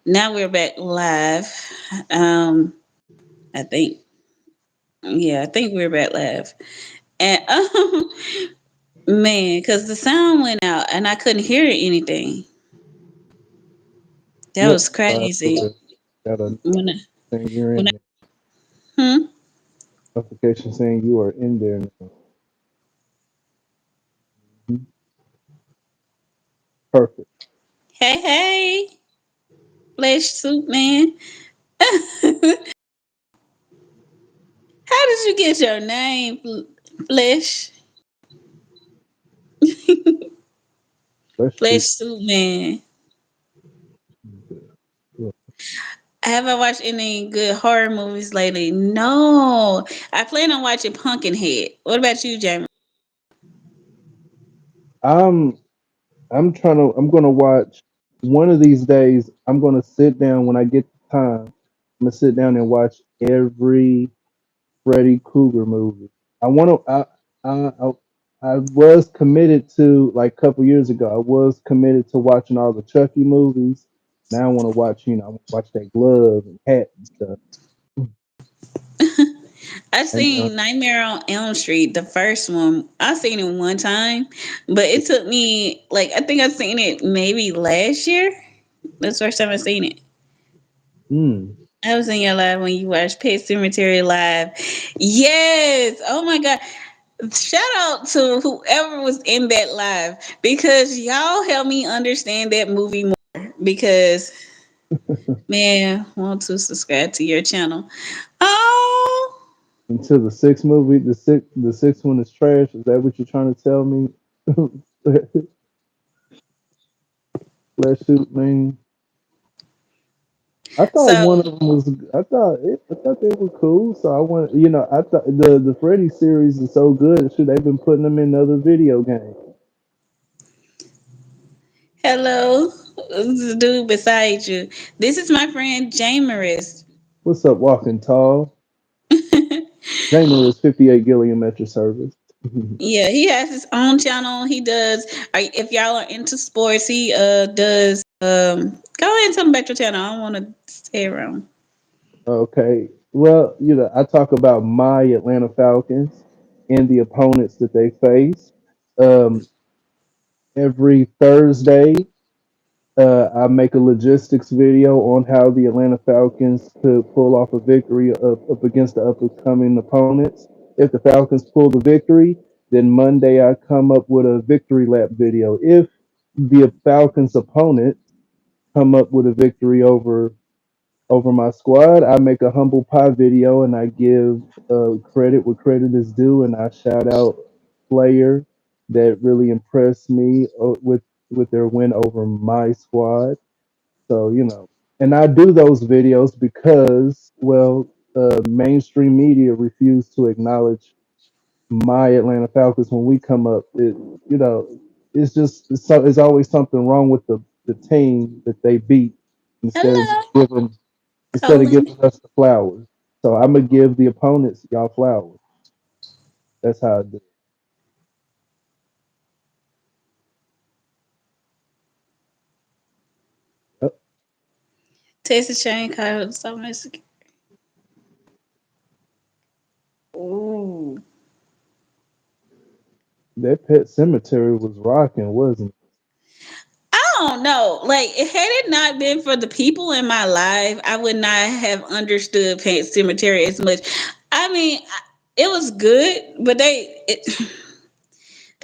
Now we're back live. Um, I think, yeah, I think we're back live. And man, because the sound went out and I couldn't hear anything. That Yep. was crazy. Got a When I, saying you're when in I, there. hmm? Notification saying you are in there now. Mhm. Perfect. Hey, hey, flesh soup man. How did you get your name, flesh? Let's Flesh shoot. soup man. Look, Have I watched any good horror movies lately? No. I plan on watching Pumpkinhead. What about you, Jamie? I'm I'm gonna watch one of these days. I'm gonna sit down when I get the time. I'm gonna sit down and watch every Freddy Krueger movie. I want to. I was committed to like a couple years ago. I was committed to watching all the Chucky movies. Now I want to watch. I want to watch that glove and hat and stuff. I've And seen Nightmare on Elm Street, the first one. I seen it one time, but it took me like I think I seen it maybe last year. That's the first time I seen it. mm, I was in your live when you watched Pet Cemetery live. Yes. Oh my god. Shout out to whoever was in that live because y'all helped me understand that movie more. Because man, want to subscribe to your channel. Oh, until the sixth movie, the sixth one is trash. Is that what you're trying to tell me? Flesh suit man. I thought so one of them was. I thought they were cool. So I want. I thought the Freddy series is so good. Should they've been putting them in other video games? hello, this is the dude beside you. This is my friend Jameris. What's up, Walking Tall? Jamer is 58 Gilliam at your service. Yeah, he has his own channel. He does. If y'all are into sports, he does. Go ahead and tell him about your channel. I don't want to stay around. Okay. Well, I talk about my Atlanta Falcons and the opponents that they face. Um, every Thursday, I make a logistics video on how the Atlanta Falcons could pull off a victory up against the up and coming opponents. If the Falcons pull the victory, then Monday I come up with a victory lap video. If the Falcons opponent come up with a victory over my squad, I make a humble pie video and I give credit where credit is due, and I shout out player that really impressed me with their win over my squad. So and I do those videos because, well, mainstream media refuse to acknowledge my Atlanta Falcons when we come up. You know, it's always something wrong with the team that they beat instead of Hello, just giving instead of Colin. giving us the flowers. So I'm gonna give the opponents y'all flowers. That's how I do it. Yep. Texas chain called so Mexican. Ooh. That Pet Cemetery was rocking, wasn't I don't know. Like, had it not been for the people in my life, I would not have understood Pet Cemetery as much. I mean, it was good, but the it?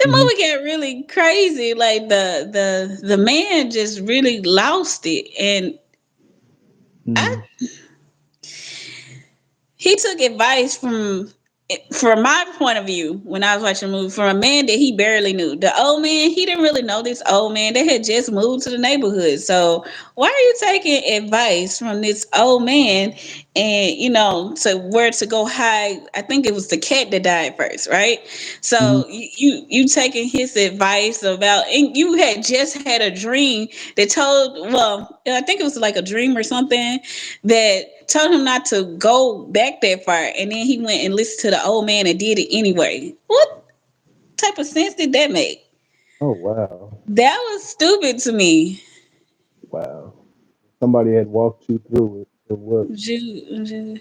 Hmm. movie got really crazy. Like the man just really lost it, and I Hmm. he took advice from my point of view when I was watching the movie from a man that he barely knew. The old man, he didn't really know this old man. They had just moved to the neighborhood. So why are you taking advice from this old man and to where to go hide? I think it was the cat that died first, right? Hmm. So you taking his advice about, and you had just had a dream that told, well, I think it was like a dream or something that told him not to go back that far, and then he went and listened to the old man and did it anyway. What type of sense did that make? Oh wow, That was stupid to me. wow. somebody had walked you through it. Or what? Ju-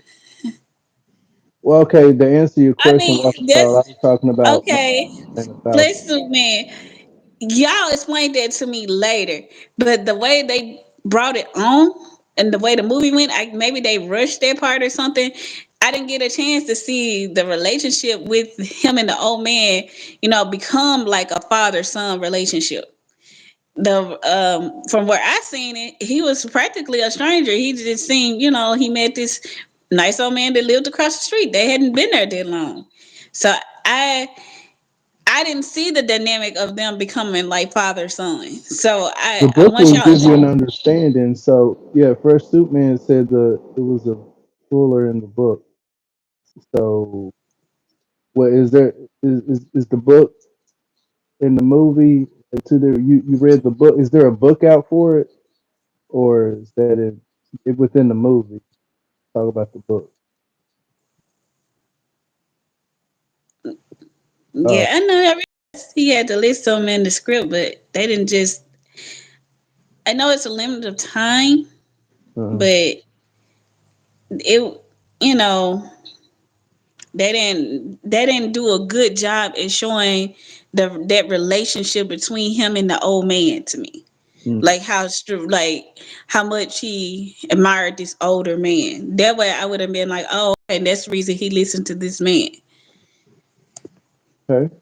Well, okay. To answer your I question, mean, Rockefeller, I that's was talking about my okay. Atlanta Falcons. Let's do, man. Y'all explained that to me later, but the way they brought it on and the way the movie went, maybe they rushed that part or something. I didn't get a chance to see the relationship with him and the old man, become like a father son relationship. The From where I seen it, he was practically a stranger. He just seen, he met this nice old man that lived across the street. They hadn't been there that long. So I I didn't see the dynamic of them becoming like father son. So The I book want will y'all. give you an understanding. So yeah, Fresh Soup Man said it was a fuller in the book. So what is there is the book in the movie to the you read the book? Is there a book out for it, or is that it within the movie? Talk about the book. Yeah, I know. I realized he had to list them in the script, but they didn't just. I know it's a limit of time, Uh, but it, you know, they didn't do a good job in showing that relationship between him and the old man to me. mm, Like how much he admired this older man. That way, I would have been like, oh, and that's the reason he listened to this man. okay,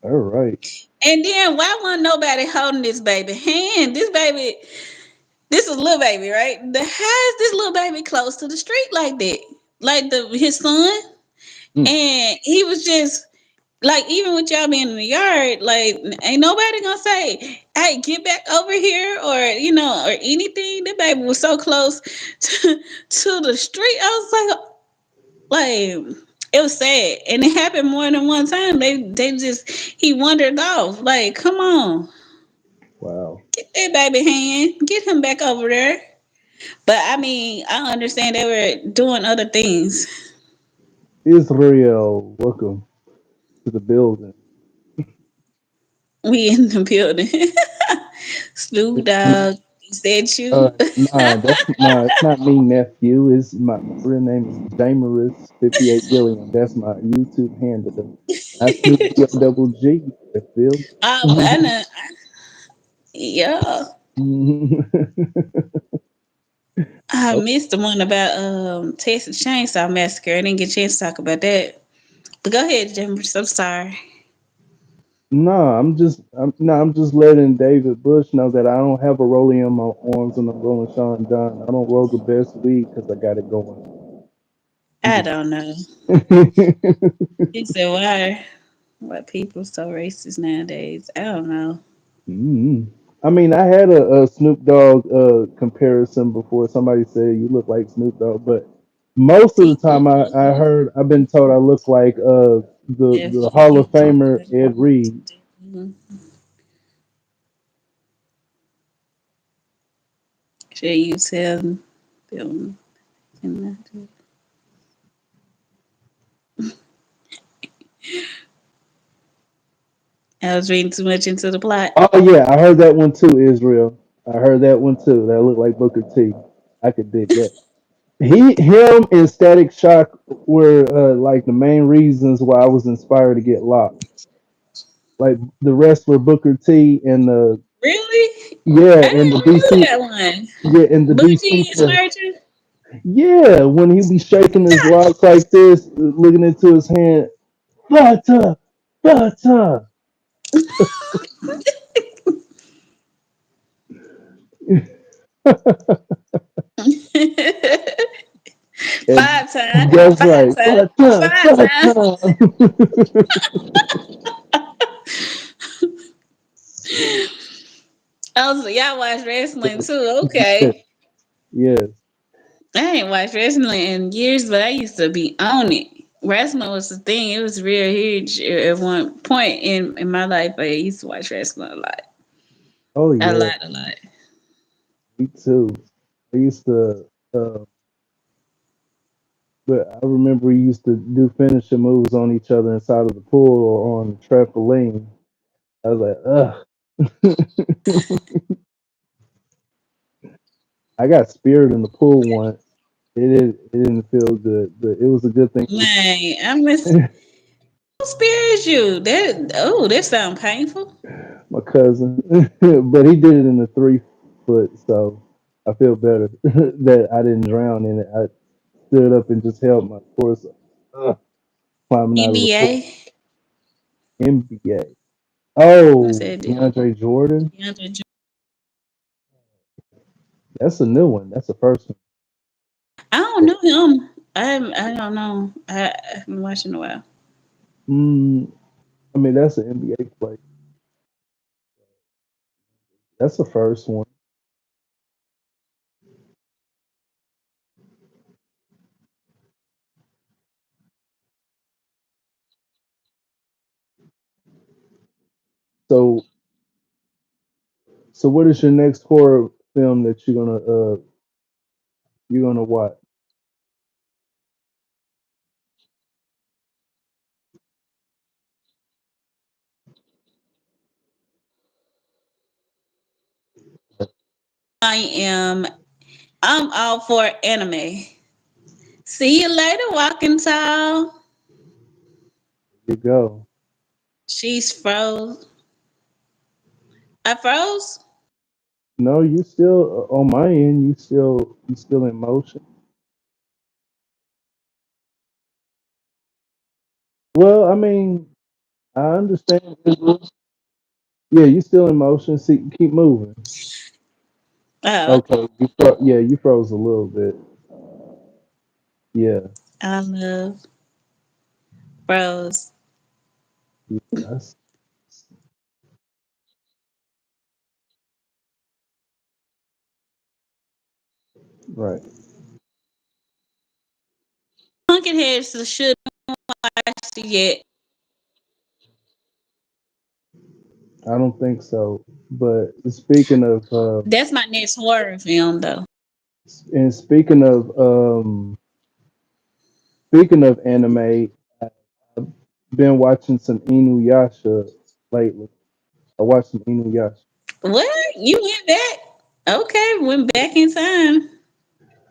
all right. And then why wasn't nobody holding this baby hand? This is little baby, right? How is this little baby close to the street like that? Like his son, Mm, and he was just like, even with y'all being in the yard, like ain't nobody gonna say, "Hey, get back over here," or or anything. The baby was so close to the street. I was like it was sad, and it happened more than one time. They just he wandered off. Like, come on, wow. get that baby hand, get him back over there. But I mean, I understand they were doing other things. Israel, welcome to the building. We in the building. Snoop Dogg, is that you? Nah, it's not me, nephew. It's my real name is Jamerus 58 Billion. That's my YouTube handle. I Snoop D O double G. You feel? I know. Yeah. I missed the one about Texas Chainsaw Massacre. I didn't get a chance to talk about that. But go ahead, Jim. I'm sorry. I'm just letting David Bush know that I don't have a rollie on my arms and I'm rolling Sean John. I don't roll the best weed because I got it going on. I'm I just don't know. He said, why people so racist nowadays? I don't know. Mm. I mean, I had a Snoop Dogg comparison before. Somebody said you look like Snoop Dogg, but most of the time I've been told I look like the Hall of Famer Ed Reed. Should you tell them? I was reading too much into the plot. Oh yeah, I heard that one too, Israel. I heard that one too. That looked like Booker T. I could dig that. Him, and Static Shock were like the main reasons why I was inspired to get locked. Like the rest were Booker T and Really? yeah, I and the didn't know DC that one. yeah, and the Booker DC T inspired you? yeah, when he be shaking his locks like this, looking into his hand, butter, butter. And Five times. that's Five right, times. butter, Five times. butter. Oh, so y'all watch wrestling too. Yes, Okay. yes. I ain't watched wrestling in years, but I used to be on it. Wrestling was the thing. It was real huge at one point in my life. I used to watch wrestling a lot. Oh A yeah, lot, a lot. me too. I used to, but I remember we used to do finishing moves on each other inside of the pool or on the trampoline. I was like, ugh. I got speared in the pool once. It didn't feel good, but it was a good thing. Man, I miss who spares you. That sound painful. My cousin, but he did it in the 3 foot, so I feel better that I didn't drown in it. I stood up and just held my torso, climbing out of the EBA. pool. NBA. I Oh, said DeAndre Jordan. DeAndre That's a new one. That's the first I don't one. know him. I don't know. I haven't watched in a while. Mm, I mean, that's an NBA play. That's the first one. So, so what is your next horror film that you're gonna watch? I am. I'm all for anime. See you later, Walking Tall. You go. She's froze. I froze. No, you still on my end. You still in motion. Well, I mean, I understand. Yeah, you still in motion. See, keep moving. Oh, Okay, yeah, you froze a little bit. Yeah, I love froze. yeah, that's right. Pumpkinheads should watch it yet. I don't think so. But speaking of That's my next horror film, though. and speaking of anime, I've been watching some Inuyasha lately. I watched some Inuyasha. What? You went back? Okay, went back in time.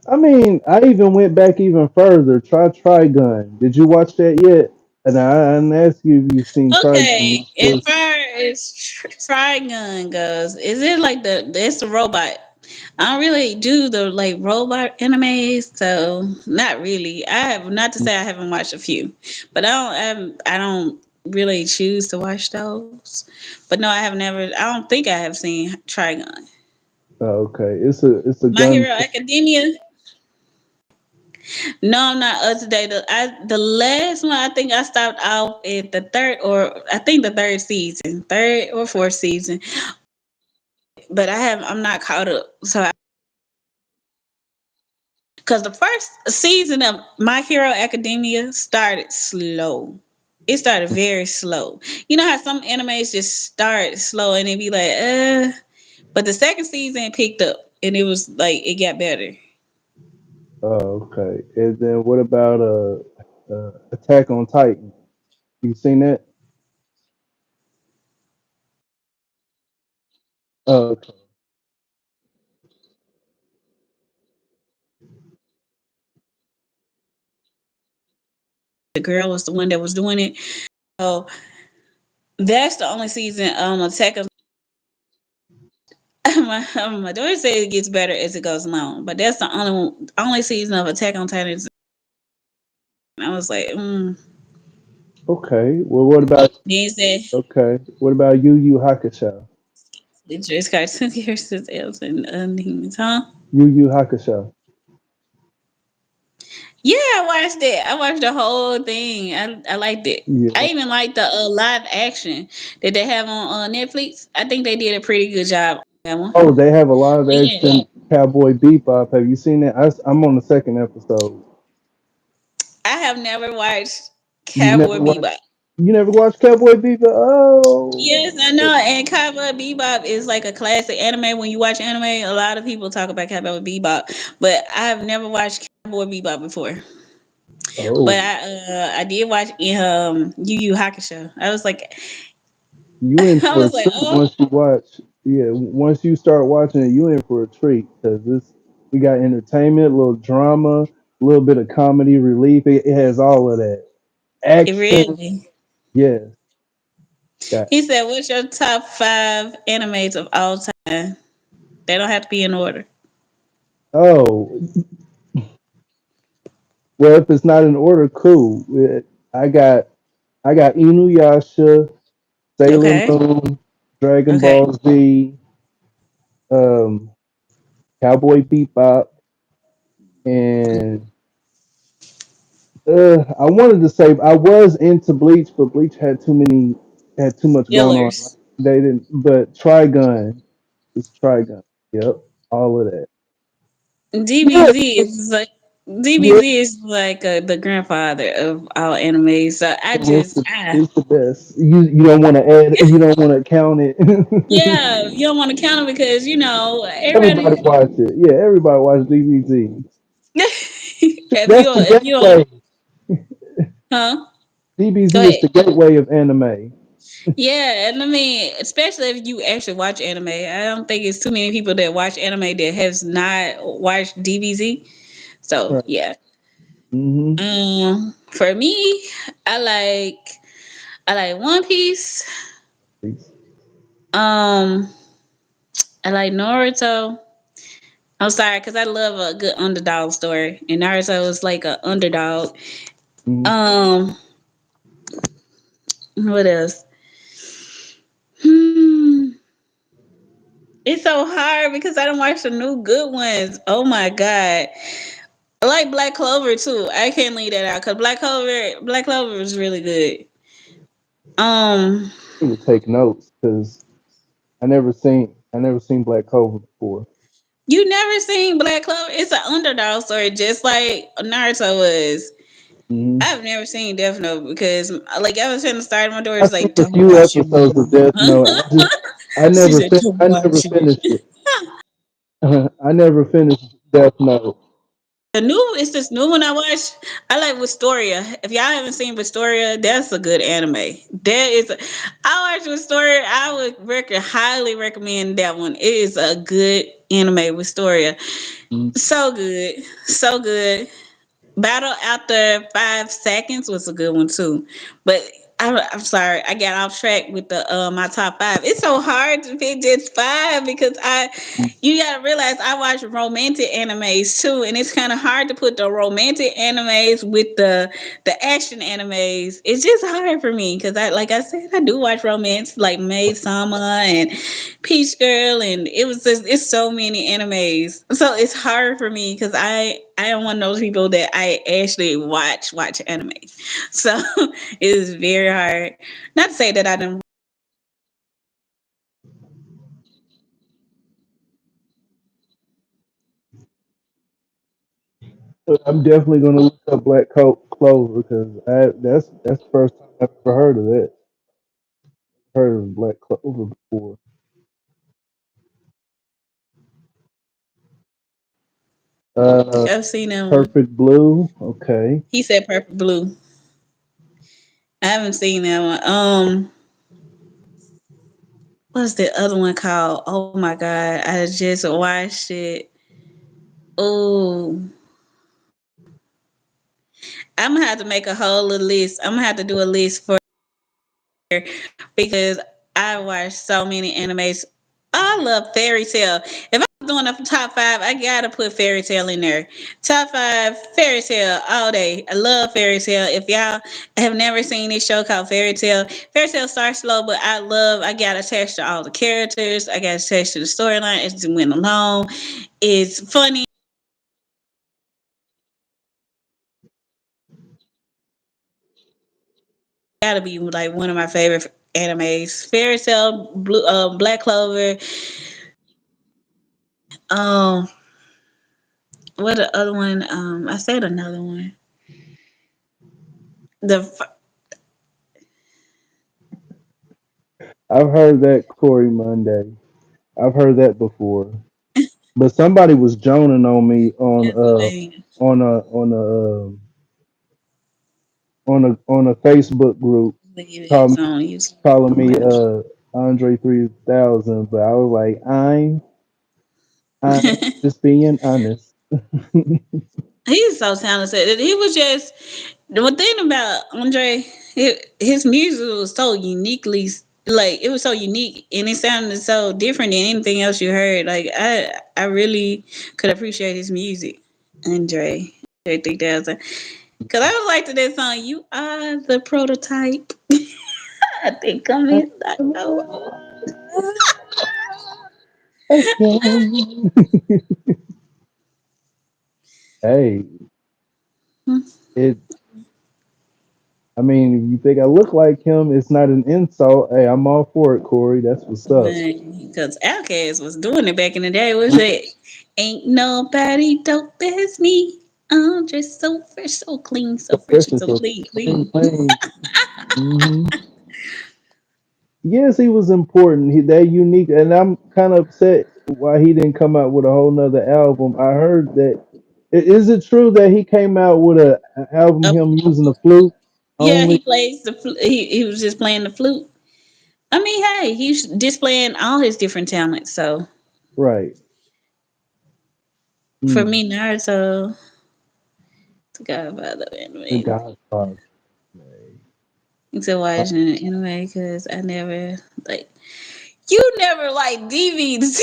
I mean, I even went back even further. Try Trigun. Did you watch that yet? And I didn't ask you if you've seen Okay, Trigun. as far as Trigun goes, is it like it's the robot? I don't really do the like robot animes, so not really. I have not to say I haven't watched a few, but I don't really choose to watch those. But no, I have never. I don't think I have seen Trigun. Oh, okay, it's a My gun. Hero Academia. No, I'm not up to date. The last one I think I stopped off at the third or I think the third season, third or fourth season. But I'm not caught up. So because the first season of My Hero Academia started slow. It started very slow. You know how some animes just start slow and it be like, but the second season picked up and it was like it got better. Oh, okay. And then what about Attack on Titan? You seen that? Oh, okay. The girl was the one that was doing it. So that's the only season Attack on my daughter said it gets better as it goes along, but that's the only season of Attack on Titan. I was like, Okay. Well, what about these that okay? What about Yu Yu Hakusho? the dress cartoon characters else and humans, huh? Yu Yu Hakusho. Yeah, I watched it. I watched the whole thing. I liked it. I Yeah. even liked the live action that they have on Netflix. I think they did a pretty good job on that one. Oh, they have a live Yeah, action Cowboy Bebop. Have you seen that? I'm on the second episode. I have never watched You've Cowboy never watched. Bebop. You never watched Cowboy Bebop? Oh. Yes, I know. And Cowboy Bebop is like a classic anime. When you watch anime, a lot of people talk about Cowboy Bebop, but I have never watched Cowboy Bebop before. But Oh. I did watch Yu Yu Hakusho. I was like, You in I for a was like, treat oh, once you watch. Yeah, once you start watching it, you in for a treat because this. We got entertainment, a little drama, a little bit of comedy relief. It has all of that. It Action, really. yes. Got He said, "What's your top five animes of all time?" They don't have to be in order. oh well, if it's not in order, cool. I got I got Inuyasha, Sailor Okay. Moon, Dragon Okay. Ball Z, um, Cowboy Bebop, and I wanted to say I was into Bleach, but Bleach had too much going on. Like, Fillers. they didn't, but Trigun, it's Trigun. Yep, all of that. Yeah, DBZ is like yeah, DBZ is like the grandfather of all anime. So I it's just the it's the best. You don't want to add, you don't want to count it. yeah, you don't want to count it because Everybody everybody. watch it. Yeah, everybody watch DBZ. That's the If you gateway. huh? Go DBZ is ahead. the gateway of anime. Yeah, and I mean, especially if you actually watch anime, I don't think it's too many people that watch anime that has not watched DBZ. So Right. yeah, Mm-hmm. for me, I like I like One Piece. Um, I like Naruto. I'm sorry, because I love a good underdog story, and Naruto is like a underdog. Mm-hmm. Um, what else? Hmm. It's so hard because I don't watch the new good ones. Oh my god. I like Black Clover too. I can't leave that out because Black Clover is really good. Um, I need to take notes because I never seen Black Clover before. you never seen Black Clover? It's an underdog story, just like Naruto was. Mm-hmm. I've never seen Death Note because, like, ever since the start, my I've daughter's seen like, a "Don't few watch it, episodes of mom." Death Note. She said, "Don't I never watch finished it." it. I never finished Death Note. It's this new one I watched. I like Wistoria. If y'all haven't seen Wistoria, that's a good anime. That is, I watched Wistoria. I would highly recommend that one. It is a good anime, Wistoria. Mm-hmm. So good, so good. Battle After 5 Seconds was a good one too, but I'm sorry I got off track with the my top five. It's so hard to pick just five because you gotta realize I watch romantic animes too, and it's kind of hard to put the romantic animes with the action animes. It's just hard for me because like I said, I do watch romance like Maid Sama and Peach Girl, and it's so many animes, so it's hard for me because I am one of those people that I actually watch anime, so it is very hard. Not to say that I don't. I'm definitely gonna look up Clover because that's the first time I've ever heard of that. Heard of Black Clover before. Uh, I've seen him. Perfect Blue. Okay. He said Perfect Blue. I haven't seen that one. What's the other one called? Oh my god, I just watched it. Oh, I'm gonna have to make a whole little list. I'm gonna have to do a list for because I watch so many animes. I love Fairy Tale. If I'm doing a top five, I gotta put Fairy Tale in there. Top five Fairy Tale all day. I love Fairy Tale. If y'all have never seen this show called Fairy Tale starts slow, but I got attached to all the characters. I got attached to the storyline. It just went along. It's funny. Gotta be like one of my favorite animes. Fairy Tale, Black Clover. Um, what the other one? I said another one. The I've heard that Corey Monday. I've heard that before. But somebody was joning on me That's the name. on on a Facebook group Leave call it on you. calling me Andre 3000, but I was like Just being honest. He's so talented. He was just the one thing about Andre. His music was so uniquely like it was so unique and it sounded so different than anything else you heard. Like I really could appreciate his music. Andre, I think that's because I was like to that song. You are the prototype. I think I'm in. I know. Again. Hey, it. I mean, if you think I look like him, it's not an insult. Hey, I'm all for it, Corey. That's what's up. Man, because Outkast was doing it back in the day. Was it? Ain't nobody dope as me. I'm just so fresh, so clean, so So fresh and precious, so so clean, clean, clean. clean. Hmm. Yes, he was important. That unique, and I'm kind of upset why he didn't come out with a whole nother album. I heard that. Is it true that he came out with an album Uh, him using the flute yeah, he only? plays the flute. He was just playing the flute. I mean, hey, he's displaying all his different talents. So Right. for Mm. me, Naruto, the Godfather The anime. Godfather. Except Uh, watching an anime because I never like you never like DVDs.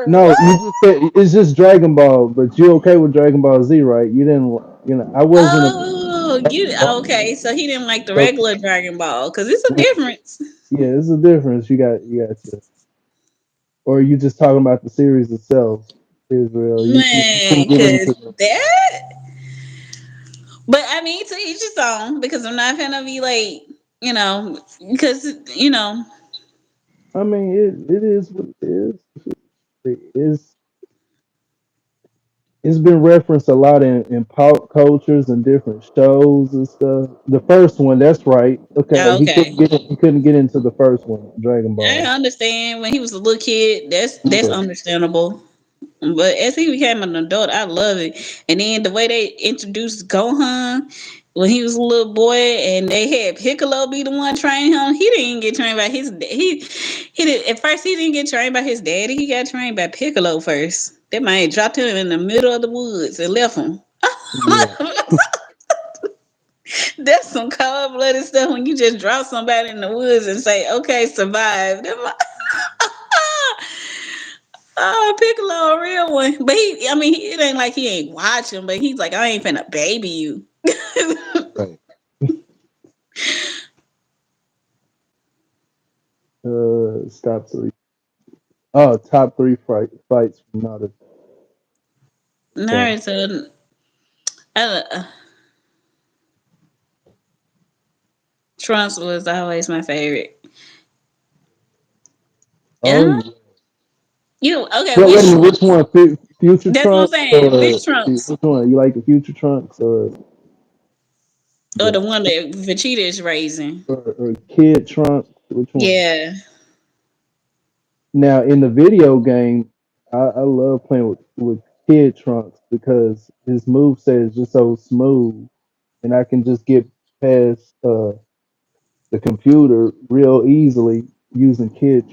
No, What? you just said it's just Dragon Ball, but you okay with Dragon Ball Z, right? You didn't, I wasn't a Oh, you Dragon Ball. okay? So he didn't like the So, regular Dragon Ball because it's a difference, yeah, there's a difference. You got to, or you just talking about the series itself, Israel. You man. couldn't get Because into the. that, but I mean, to each his own. Because I'm not gonna be like, because I mean, it is what it is. It's it's been referenced a lot in pop cultures and different shows and stuff. The first one, that's right. Okay, oh, okay. he couldn't get into the first one, Dragon I Ball. understand when he was a little kid. That's Yeah, understandable. But as he became an adult, I love it. And then the way they introduced Gohan when he was a little boy, and they had Piccolo be the one training him. He didn't get trained by he did at first. He didn't get trained by his daddy. He got trained by Piccolo first. That man dropped him in the middle of the woods and left him. yeah, That's some cold blooded stuff when you just drop somebody in the woods and say, "Okay, survive." Oh, Piccolo, a real one. But I mean, it ain't like he ain't watching, but he's like, I ain't finna baby you. right. Stop three. Oh, top three fights from Naruto. Okay. Naruto, Trunks was always my favorite. Oh Yeah, yeah. you okay? Well, wait a Which minute, which one? Future that's what I'm Trunks saying. or Which Trunks? which one? You like the Future Trunks Or the the one that Vegeta is raising? or Kid Trunks? Which one? Yeah. Now in the video game, I love playing with Kid Trunks because his move set is just so smooth, and I can just get past the computer real easily using Kid.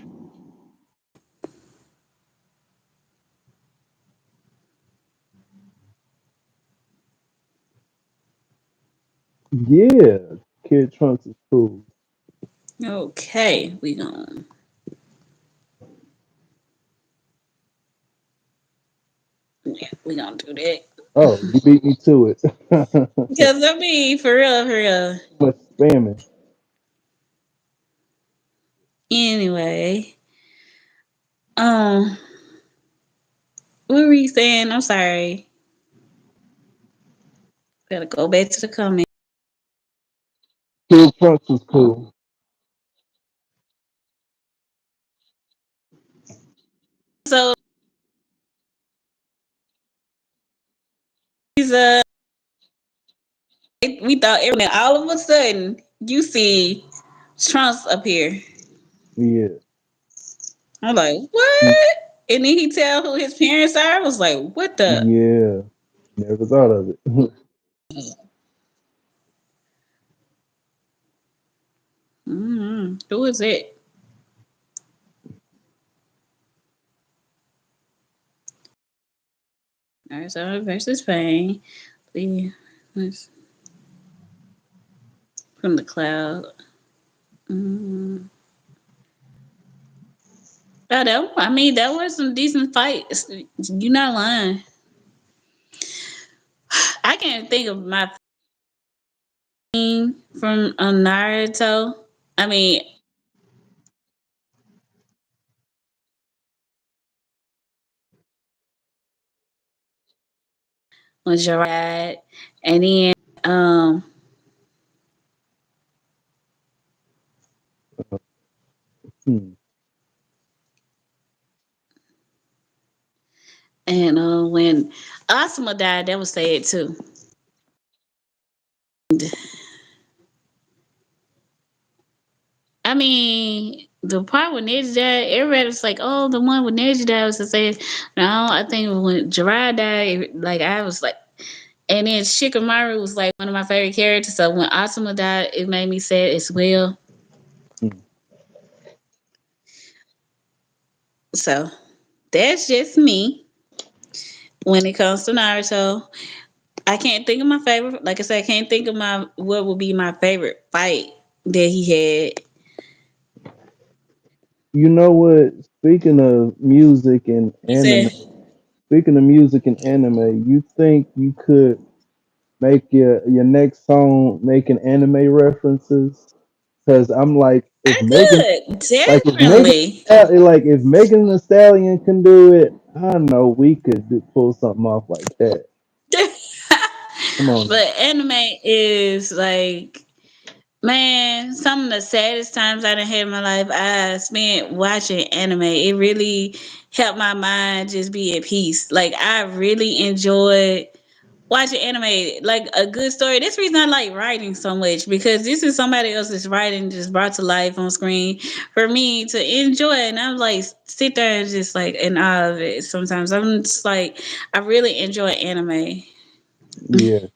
Yeah, Kid Trunks is cool. Okay, we gonna do that Oh, you beat me to it. because I mean, for real, for real. Much spamming. Anyway, um, what were you saying? I'm sorry. Gotta go back to the comment. Kid Trunks was cool. So he's we thought everything. All of a sudden, you see Trunks appear. Yeah. I'm like, what? And then he tell who his parents are. I was like, what the? Yeah. Never thought of it. Who is it? Arizona versus Spain. The from the cloud. Mm. Oh, that, I mean, that was some decent fights. You're not lying. I can't think of my team from Naruto. I mean, when Jiraiya died, and then um, Hmm. and when Asuma died, that was sad too. I mean, the part when Neji died, everybody was like, "Oh, the one with Neji died was the sad." No, I think when Jiraiya died, like I was like, and then Shikamaru was like one of my favorite characters. So when Asuma died, it made me sad as well. Hmm. So that's just me when it comes to Naruto. I can't think of my favorite. Like I said, I can't think of my what would be my favorite fight that he had. You know what? Speaking of music and You anime, said speaking of music and anime, you think you could make your next song making anime references? Because I'm like, if I Megan, could like if Megan, definitely. like if Megan Thee Stallion can do it, I know we could pull something off like that. Come on now. But anime is like, man, some of the saddest times I done had in my life I spent watching anime. It really helped my mind just be at peace. Like I really enjoyed watching anime, like a good story. That's the reason I like writing so much, because this is somebody else's writing just brought to life on screen for me to enjoy. And I'm like sit there and just like in awe of it. Sometimes I'm just like I really enjoy anime. Yeah.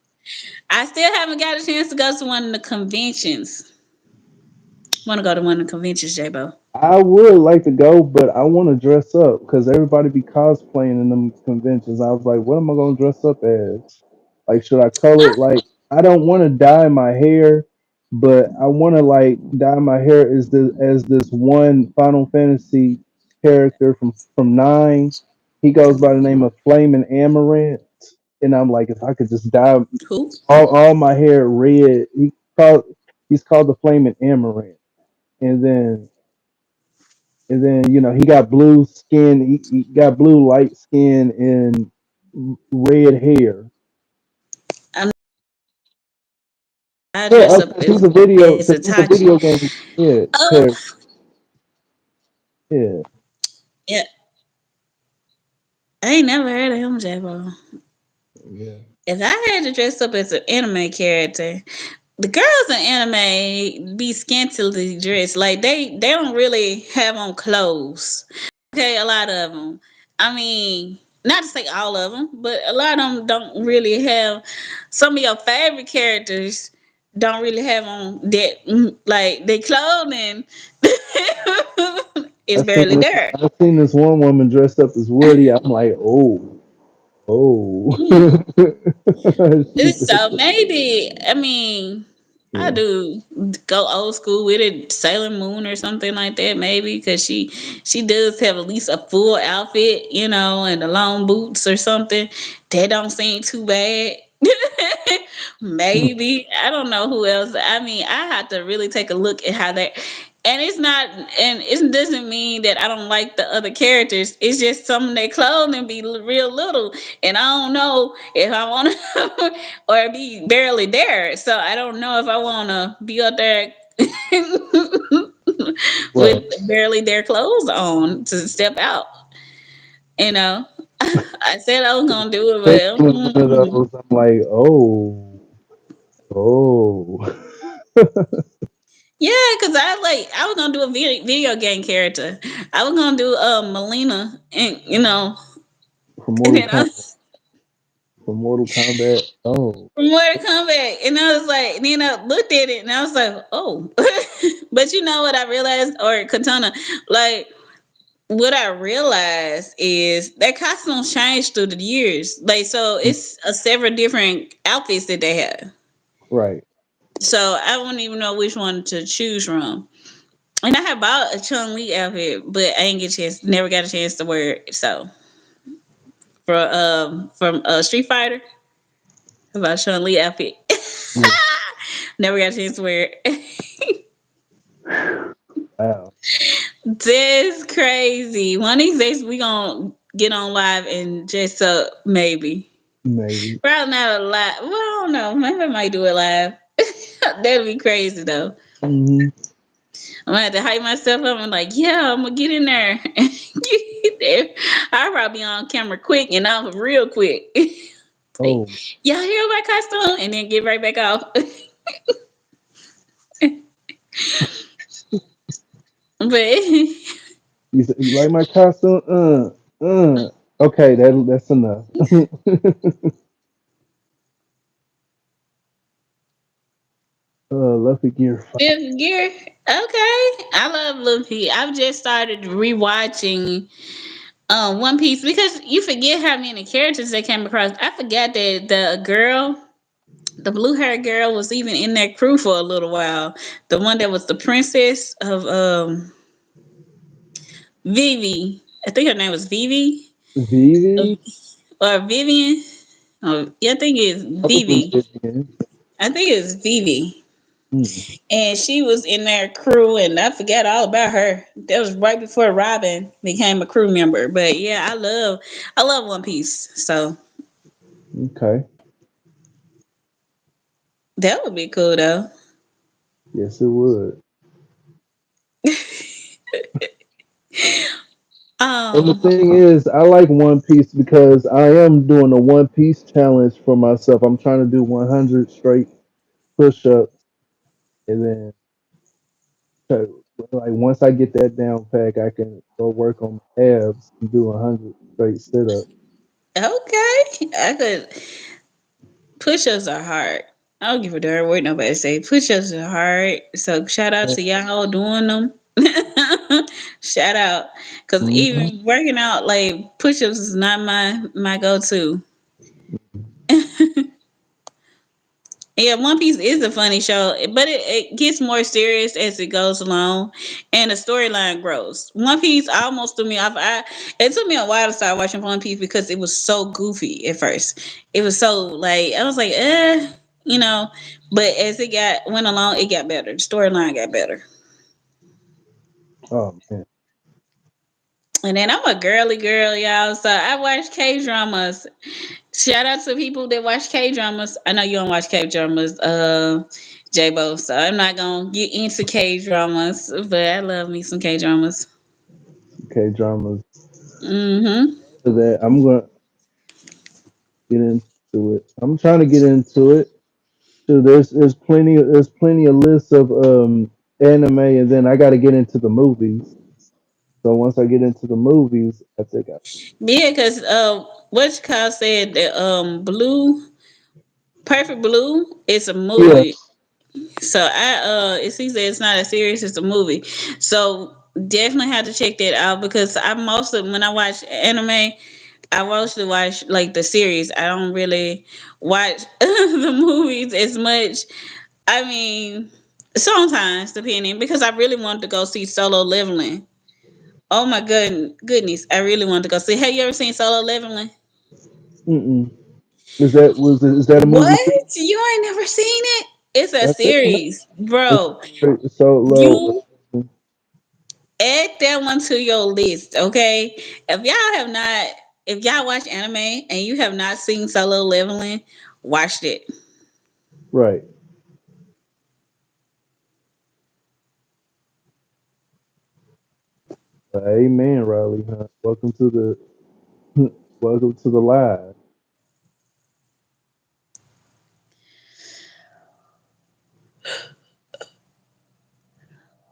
I still haven't got a chance to go to one of the conventions. Want to go to one of the conventions, J-Bo. I would like to go, but I want to dress up because everybody be cosplaying in them conventions. I was like, what am I going to dress up as? Like, should I color? Like, I don't want to dye my hair, but I want to like dye my hair as this one Final Fantasy character from nine. He goes by the name of Flaming Amaranth, and I'm like, if I could just dye Who? all my hair red, called he's called the Flaming Amaranth, and then he got blue skin. He got blue light skin and red hair. I'm I Yeah, dress up because he's a video. as Because a he's a Tachi. video game. Yeah, character. Oh, Yeah, yeah. I ain't never heard of him, J-Bo. yeah. If I had to dress up as an anime character, the girls in anime be scantily dressed. Like they don't really have on clothes. Okay, a lot of them. I mean, not to say all of them, but a lot of them don't really have. Some of your favorite characters don't really have on that. Like their clothing is I've seen barely this. there. I've seen this one woman dressed up as Woody. I'm like, oh, oh. She So dressed up. maybe, I mean, I Yeah. do go old school with it, Sailor Moon or something like that. Maybe because she does have at least a full outfit, and the long boots or something. That don't seem too bad. Maybe I don't know who else. I mean, I have to really take a look at how that. And it's not, and it doesn't mean that I don't like the other characters. It's just some of their clothing be real little, and I don't know if I want to, or be barely there. So I don't know if I want to be up there with Right. barely their clothes on to step out. You know, I said I was gonna do it, Especially but with one of those, I'm like, oh, oh. yeah, because I was gonna do a video game character. I was gonna do Melina, and From and Mortal then I Kombat. From Mortal Kombat. Oh, from Mortal Kombat, and I was like, then I looked at it, and I was like, oh, but you know what I realized, or Katana, like. what I realized is that costumes change through the years. Like, so Mm, it's several different outfits that they have. right. So I wouldn't even know which one to choose from. And I had bought a Chun Li outfit, but I ain't get a chance, never got a chance to wear it. So from Street Fighter, about Chun Li outfit, Yeah. never got a chance to wear it. Wow. That's crazy. One of these days we gonna get on live and just maybe. Maybe. Probably not a live. Well, I don't know. Maybe I might do it live. That'd be crazy though. Hmm. I'm gonna have to hype myself up and like, yeah, I'm gonna get in there and get there. I'll probably be on camera quick and off real quick. Like, Oh, y'all hear my costume? And then get right back off. But you like my costume? Okay, that's enough. Lucky Gear 5. Fifth Gear, okay. I love Luffy. I've just started rewatching One Piece because you forget how many characters they came across. I forgot that the girl, the blue haired girl, was even in that crew for a little while. The one that was the princess of Vivi. I think her name was Vivi Vivi? or Vivian. Oh, yeah, I think it's Probably Vivi. Vivian. I think it's Vivi. Hmm. And she was in their crew, and I forgot all about her. That was right before Robin became a crew member. But yeah, I love One Piece. So Okay. that would be cool though. Yes, it would. And the Um, thing is, I like One Piece because I am doing a One Piece challenge for myself. I'm trying to do 100 straight push-ups, and then like once I get that down pack, I can go work on my abs and do 100 straight sit-ups. okay, I could. Push-ups are hard. I don't give a darn what nobody say. Push-ups are hard. So shout out to y'all doing them. Shout out, cause Mm-hmm. even working out like push-ups is not my go-to. Yeah, One Piece is a funny show, but it gets more serious as it goes along, and the storyline grows. One Piece almost threw me off. It took me a while to start watching One Piece because it was so goofy at first. It was so like I was like, you know. But as it got went along, it got better. The storyline got better. Oh man. And then I'm a girly girl, y'all. So I watch K dramas. Shout out to people that watch K dramas. I know you don't watch K dramas, J Bo. So I'm not gonna get into K dramas, but I love me some K dramas. Okay, dramas. Mm-hmm. To that, I'm gonna get into it. I'm trying to get into it. So there's plenty of lists of anime, and then I got to get into the movies. So once I get into the movies, I think I Yeah, cause what Kyle said that Blue Perfect Blue is a yeah movie. So he said it's not a series, it's a movie. So definitely have to check that out because I mostly when I watch anime, I mostly watch like the series. I don't really watch the movies as much. I mean, sometimes depending because I really wanted to go see Solo Leveling. Oh my goodness, I really wanted to go see. Have you ever seen Solo Leveling? Mm-mm. Is that a movie too? What? You ain't never seen it? It's a I think no. series, It's bro. so low. You add that one to your list, okay? If y'all have not, if y'all watch anime and you have not seen Solo Leveling, watch it. Right. Amen, Riley. Huh? Welcome to the live.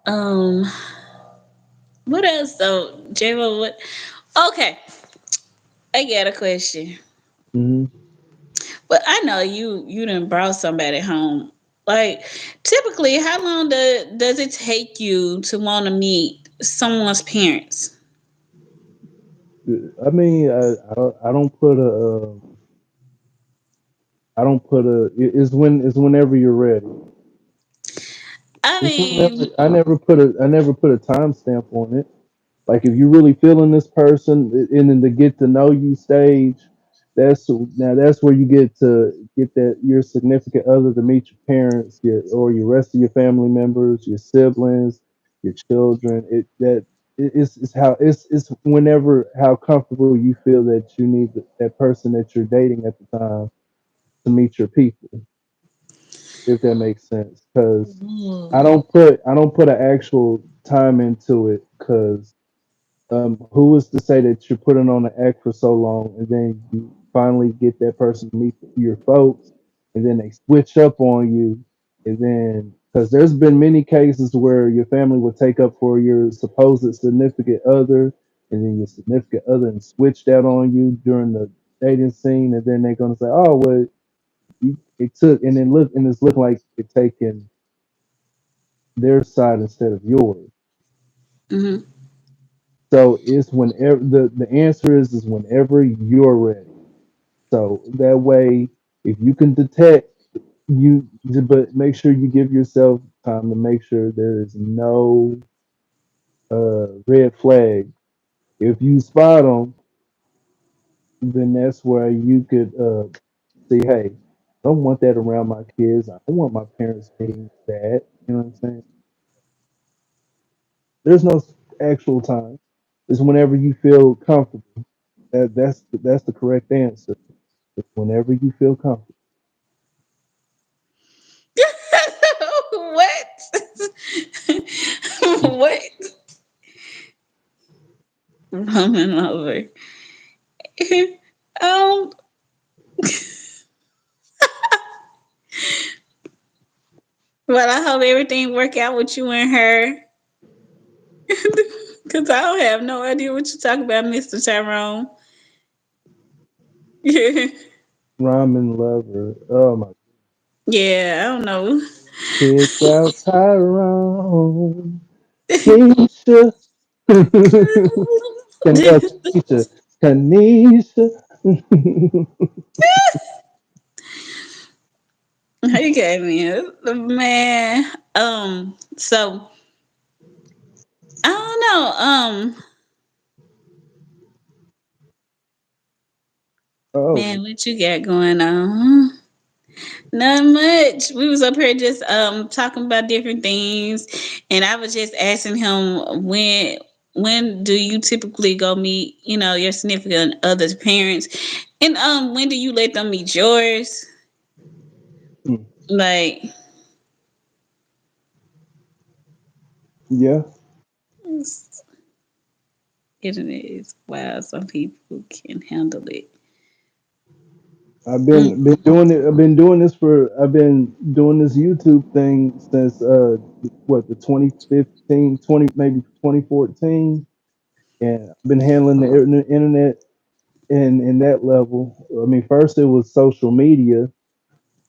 Um, what else though, J-Lo? What? Okay, I got a question. Hmm. But I know you done brought somebody home. Like typically, how long does it take you to want to meet someone's parents? I mean, I don't put I don't put a. It's whenever you're ready. I It's whenever. mean, I never put a timestamp on it. Like if you really feeling this person in the get to know you stage, that's where you get to get that your significant other to meet your parents, or your rest of your family members, your siblings, your children. It's how it's whenever how comfortable you feel that you need that person that you're dating at the time to meet your people, if that makes sense. Because ooh, I don't put an actual time into it because who is to say that you're putting on an act for so long and then you finally get that person to meet your folks and then they switch up on you and then because there's been many cases where your family would take up for your supposed significant other and then your significant other and switched out on you during the dating scene and then they're gonna say, oh well, it took and then look and it's looking like it taking their side instead of yours. hmm. So it's whenever the answer is whenever you're ready. So that way, if you can detect you, but make sure you give yourself time to make sure there is no red flag. If you spot them, then that's where you could say, hey, I don't want that around my kids. I don't want my parents hating that. You know what I'm saying? There's no actual time. It's whenever you feel comfortable. That's the correct answer. It's whenever you feel comfortable. What? What? Roman over. um, well, I hope everything work out with you and her. Cause I don't have no idea what you talk about, Mr. Tyrone. Yeah, Ramen lover. Oh my. yeah, I don't know. Kick out Tyrone. Keisha. Kanisha. Kanisha. Okay, man. Man. So I don't know. Oh. Man, what you got going on? Not much. We was up here just talking about different things, and I was just asking him when do you typically go meet your significant other's parents, and when do you let them meet yours? Mm. Like, Yeah. internet is wild. Some people can handle it. I've Mm. been doing it. I've been doing this YouTube thing since what the 2015, 20 maybe 2014, and I've been handling the internet in that level. I mean, first it was social media,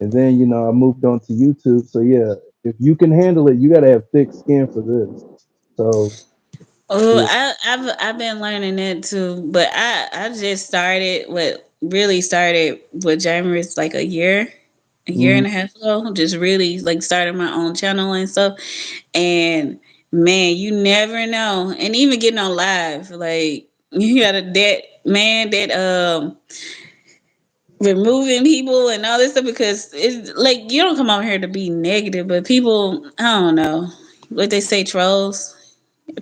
and then I moved on to YouTube. So yeah, if you can handle it, you got to have thick skin for this. So Oh, yeah. I've been learning that too, but I just started what really started with January's like a year and Mhm. a half ago. Just really like started my own channel and stuff. And man, you never know. And even getting on live, like you got a that removing people and all this stuff because it's like you don't come out here to be negative, but people I don't know what they say trolls.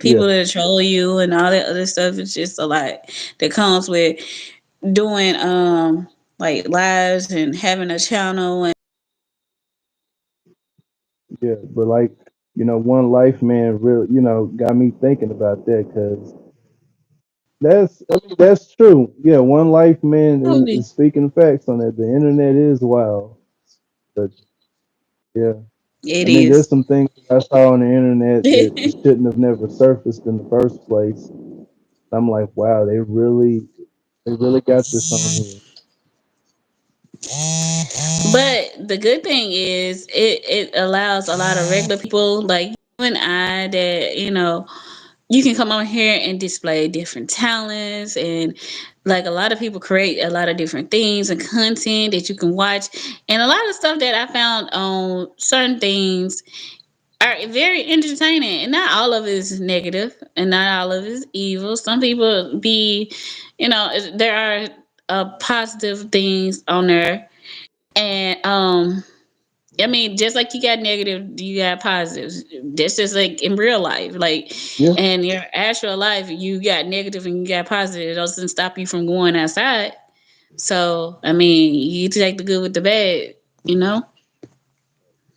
People Yeah, that troll you and all that other stuff. It's just a lot that comes with doing like lives and having a channel. And yeah, but like one life man really got me thinking about that because that's true. Yeah, one life man is speaking facts on that. The internet is wild, but yeah, it I mean, there's is. some things I saw on the internet that shouldn't have never surfaced in the first place. I'm like, wow, they really got this on here. But the good thing is it allows a lot of regular people like you and I that you can come on here and display different talents, and like a lot of people create a lot of different things and content that you can watch, and a lot of stuff that I found on certain things are very entertaining, and not all of it is negative and not all of it is evil. Some people be, there are positive things on there, and I mean, just like you got negative, you got positives. That's just like in real life. Like Yeah. in your actual life, you got negative and you got positive. It doesn't stop you from going outside. So, I mean, you take the good with the bad, you know?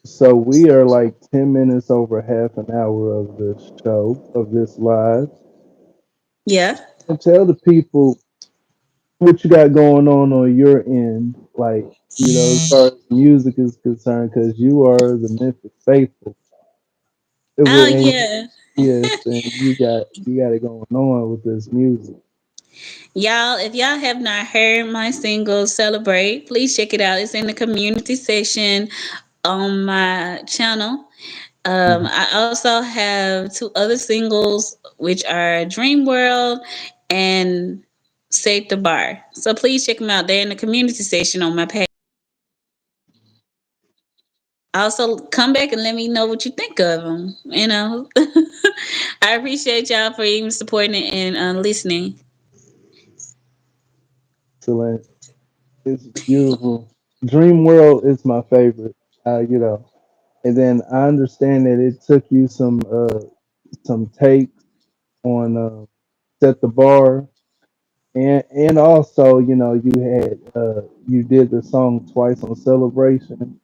So we are like 10 minutes over half an hour of this show, of this live. Yeah. And tell the people what you got going on your end, like, as far as music is concerned, because you are the Memphis faithful. Oh, And yeah. yes, and you got it going on with this music. Y'all, if y'all have not heard my single Celebrate, please check it out. It's in the community section on my channel. Mhm. I also have two other singles, which are Dream World and Save the Bar. So please check them out. They're in the community section on my page. Also, come back and let me know what you think of them. I appreciate y'all for even supporting it and listening. Excellent. It's beautiful. Dream World is my favorite. And then I understand that it took you some takes on set the bar, and also you did the song twice on Celebration.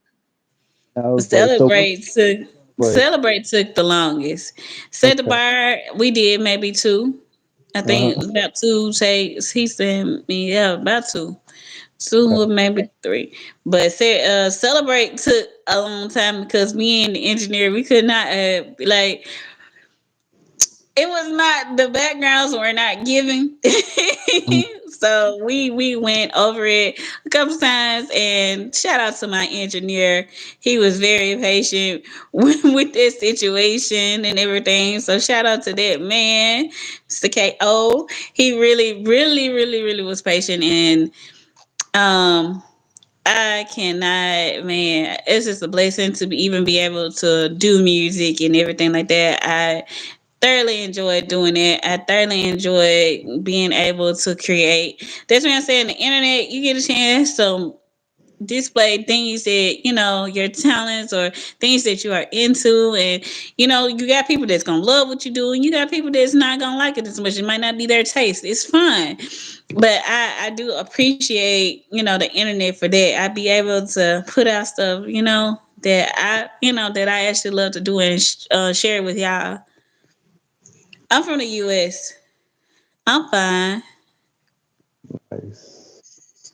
I was like, so what Celebrate took Celebrate? Celebrate took the longest. Set the Okay. bar, we did maybe two. I think Uh-huh. about two takes. He sent me, yeah, about two. Two or Okay. maybe three. But Celebrate took a long time because me and the engineer, we could not like it was not, the backgrounds were not giving. Mm. So we went over it a couple times, and shout out to my engineer. He was very patient with this situation and everything. So shout out to that man, Mr. KO. He really, really, really, really was patient, and um I cannot, man. It's just a blessing to even be able to do music and everything like that. I thoroughly enjoyed doing it. I thoroughly enjoyed being able to create. That's why I'm saying the internet, you get a chance to display things that, your talents or things that you are into. And, you got people that's going to love what you do, and you got people that's not going to like it as much. It might not be their taste. It's fine. But I do appreciate, the internet for that. I be able to put out stuff, that I actually love to do and share with y'all. I'm from the U.S. I'm fine. Nice.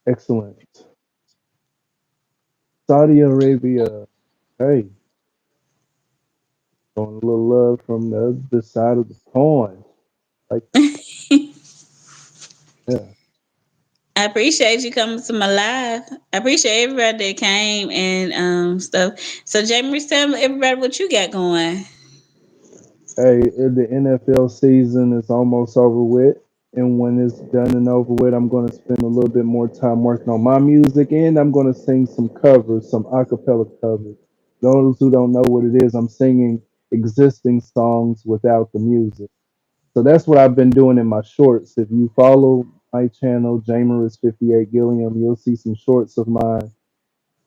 Excellent. Saudi Arabia. Hey, showing a little love from the other side of the pond. Like, yeah. I appreciate you coming to my live. I appreciate everybody that came and stuff. So Jamie, tell everybody what you got going. Hey, the NFL season is almost over with, and when it's done and over with, I'm going to spend a little bit more time working on my music, and I'm going to sing some covers, some acapella covers. Those who don't know what it is, I'm singing existing songs without the music. So that's what I've been doing in my shorts. If you follow my channel, Jameris58 Gilliam, you'll see some shorts of mine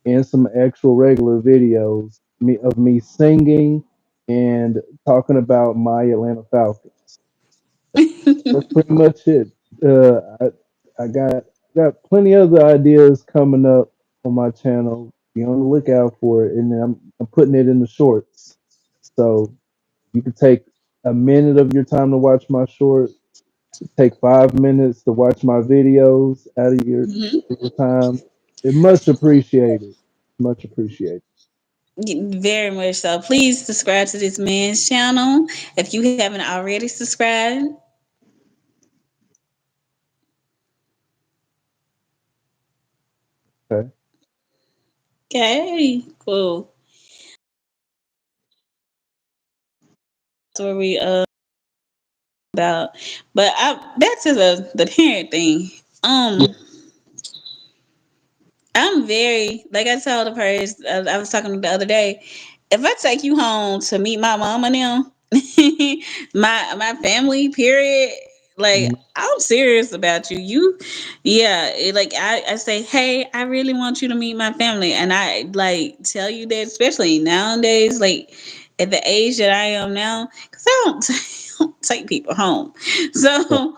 and some actual regular videos of me singing and talking about my Atlanta Falcons. That's pretty much it. I got plenty other ideas coming up on my channel. Be on the lookout for it, and then I'm putting it in the shorts. So you can take a minute of your time to watch my short. Take 5 minutes to watch my videos out of Hmm. your time. It much appreciated. Much appreciated. Very much so. Please subscribe to this man's channel if you haven't already subscribed. Okay. Okay, cool. where we about. But back to the parent thing. Yeah. I'm very, like I told the person I was talking to the other day. If I take you home to meet my mama now, my family, period. Like Mhm. I'm serious about you. Yeah. Like I say, hey, I really want you to meet my family, and I like tell you that, especially nowadays, like at the age that I am now, because I don't, I don't take people home. Right. So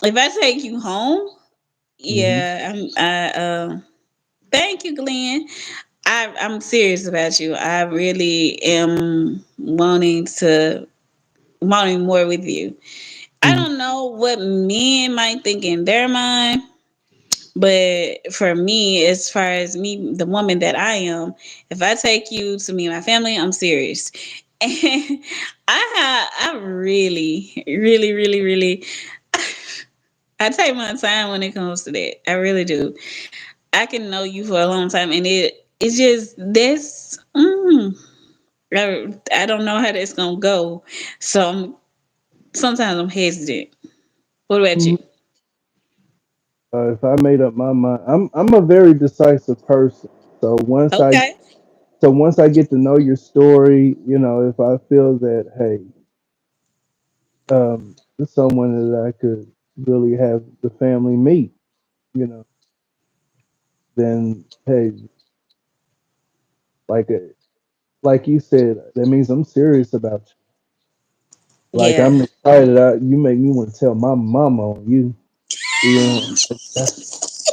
if I take you home, Hmm. yeah, thank you, Glenn. I'm serious about you. I really am wanting more with you. I Hmm. don't know what men might think in their mind, but for me, as far as me, the woman that I am, if I take you to meet my family, I'm serious. And I really, really, really, really, I take my time when it comes to that. I really do. I can know you for a long time, and it's just this. I don't know how that's gonna go, so sometimes I'm hesitant. What about you? Hmm. If I made up my mind, I'm a very decisive person. So once I Okay. so once I get to know your story, if I feel that, hey, this is someone that I could really have the family meet, you know, then hey, like uh, like you said, that means I'm serious about you. Like Yeah. I'm excited. You make me want to tell my mama on you. That's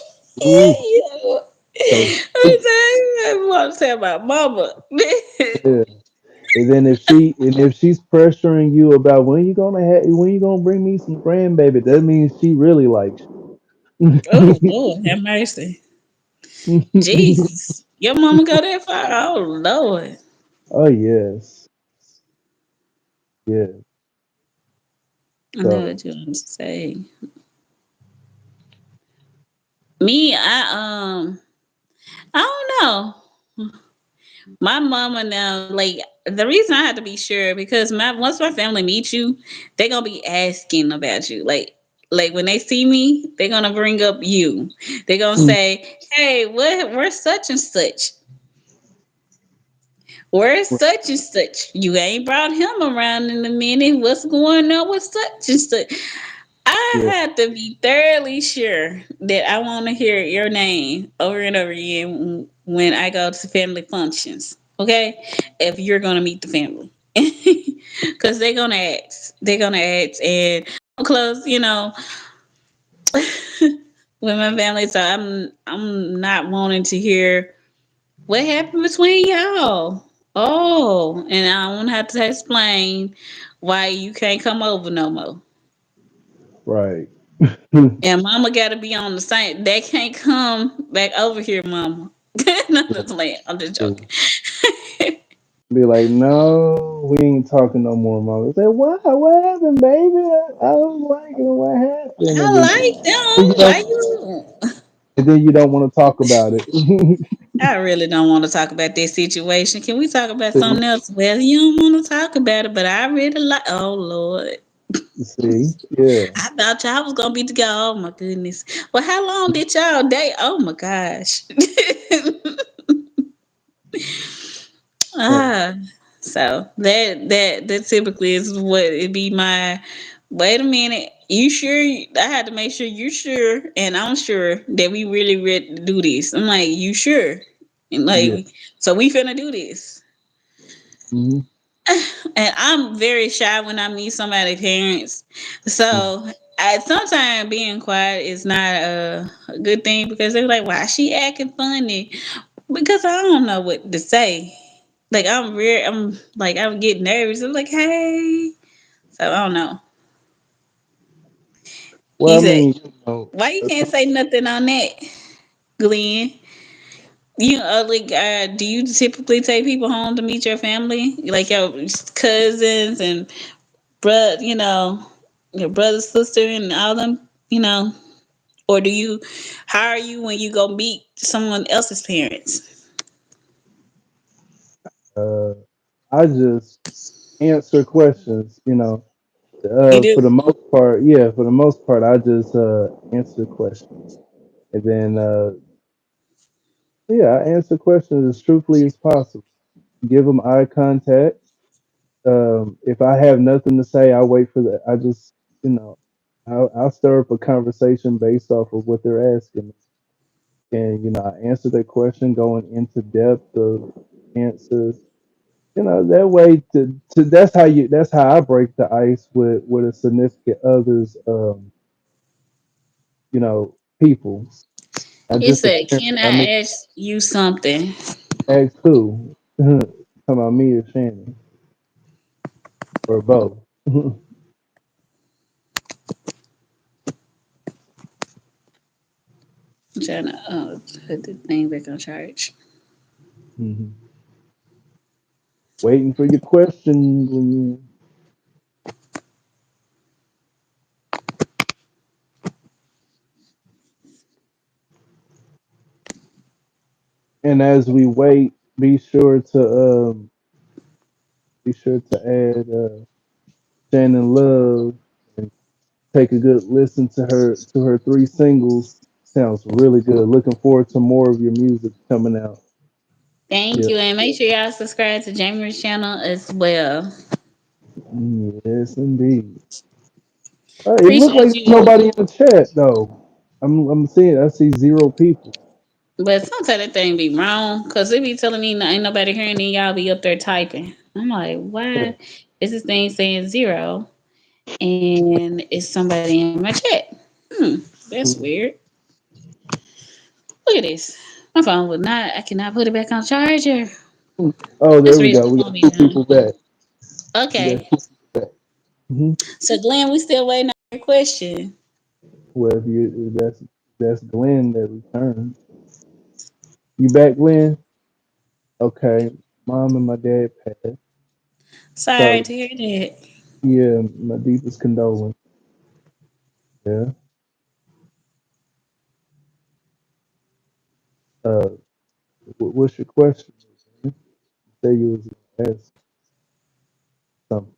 ooh. Yeah. So I want to tell my mama. yeah. And if she's pressuring you about when you gonna bring me some grandbaby, that means she really likes Oh Lord, have mercy. you. Jesus, your mama go that far? Oh Lord, Oh yes, yeah. I know So what you want to say. Me, I don't know. My mama now, like the reason I have to be sure because my once my family meets you, they're gonna be asking about you. Like when they see me, they're gonna bring up you. They're gonna mm, say, "Hey, where's such and such? Where's such and such? You ain't brought him around in a minute. What's going on with such and such?" I yeah, have to be thoroughly sure that I want to hear your name over and over again when I go to family functions. Okay, if you're gonna meet the family, because they're gonna ask, and I'm close, with my family. So I'm not wanting to hear what happened between y'all. Oh, and I won't have to explain why you can't come over no more. right. And mama got to be on the same. They can't come back over here, mama. No, I'm just playing. I'm just Yeah. joking. Be like, no, we ain't talking no more, mama. Say, what? What happened, baby? I was liking what happened, I like then you them. Why don't, you? and then you don't want to talk about it. I really don't want to talk about this situation. Can we talk about see, something else? Well, you don't want to talk about it, but I really like. Oh Lord, see, yeah. I thought y'all was gonna be together. Oh my goodness. Well, how long did y'all date? Oh my gosh. Uh, Ah, so that typically is what it be my. Wait a minute, you sure? I had to make sure you sure, and I'm sure that we really ready to do this. I'm like, you sure? And yeah. like, so we finna do this. Hmm. And I'm very shy when I meet somebody's parents. So sometimes being quiet is not a good thing because they're like, why she acting funny? Because I don't know what to say. Like I'm like I would get nervous. I'm like, hey. So I don't know. Well, He I said, mean, why you can't some, say nothing on that, Glenn? You like do you typically take people home to meet your family? Like your cousins and your brother, sister and all them. Or do you how are you when you go meet someone else's parents? uh, I just answer questions. You do? For the most part, yeah. For the most part, I just answer questions, and then yeah, I answer questions as truthfully as possible. Give them eye contact. If I have nothing to say, I wait for the. I just, you know, I'll stir up a conversation based off of what they're asking, and I answer their question, going into depth of answers. That way to that's how I break the ice with a significant others, people. Not He just a said, parent. "Can I mean, I ask you something?" ask who? Talking about me or Shannon or both. I'm trying to put the thing back on charge. Mhm. Waiting for your question when you. And as we wait, be sure to add Shannon Love and take a good listen to her three singles. Sounds really good. Looking forward to more of your music coming out. Thank Yeah. you, and make sure y'all subscribe to Jamie's channel as well. Yes, indeed. It looked like Appreciate there's you. nobody in the chat though. I'm seeing. I see zero people. But sometimes that thing be wrong because it be telling me ain't nobody hearing and y'all be up there typing. I'm like, Yeah. why is this thing saying zero and it's somebody in my chat? That's weird. Look at this. My phone would not, I cannot put it back on charger. Oh, That's there the we reason go. the We phone got be two down. people back. We got Okay. two people back. Hmm. So Glenn, we still waiting on your question. Well, if that's Glenn that returned. You back, Glenn? Okay. Mom and my dad passed. Sorry So to hear that. yeah, my deepest condolence. Yeah. Uh, what's your question? You say you was gonna ask something.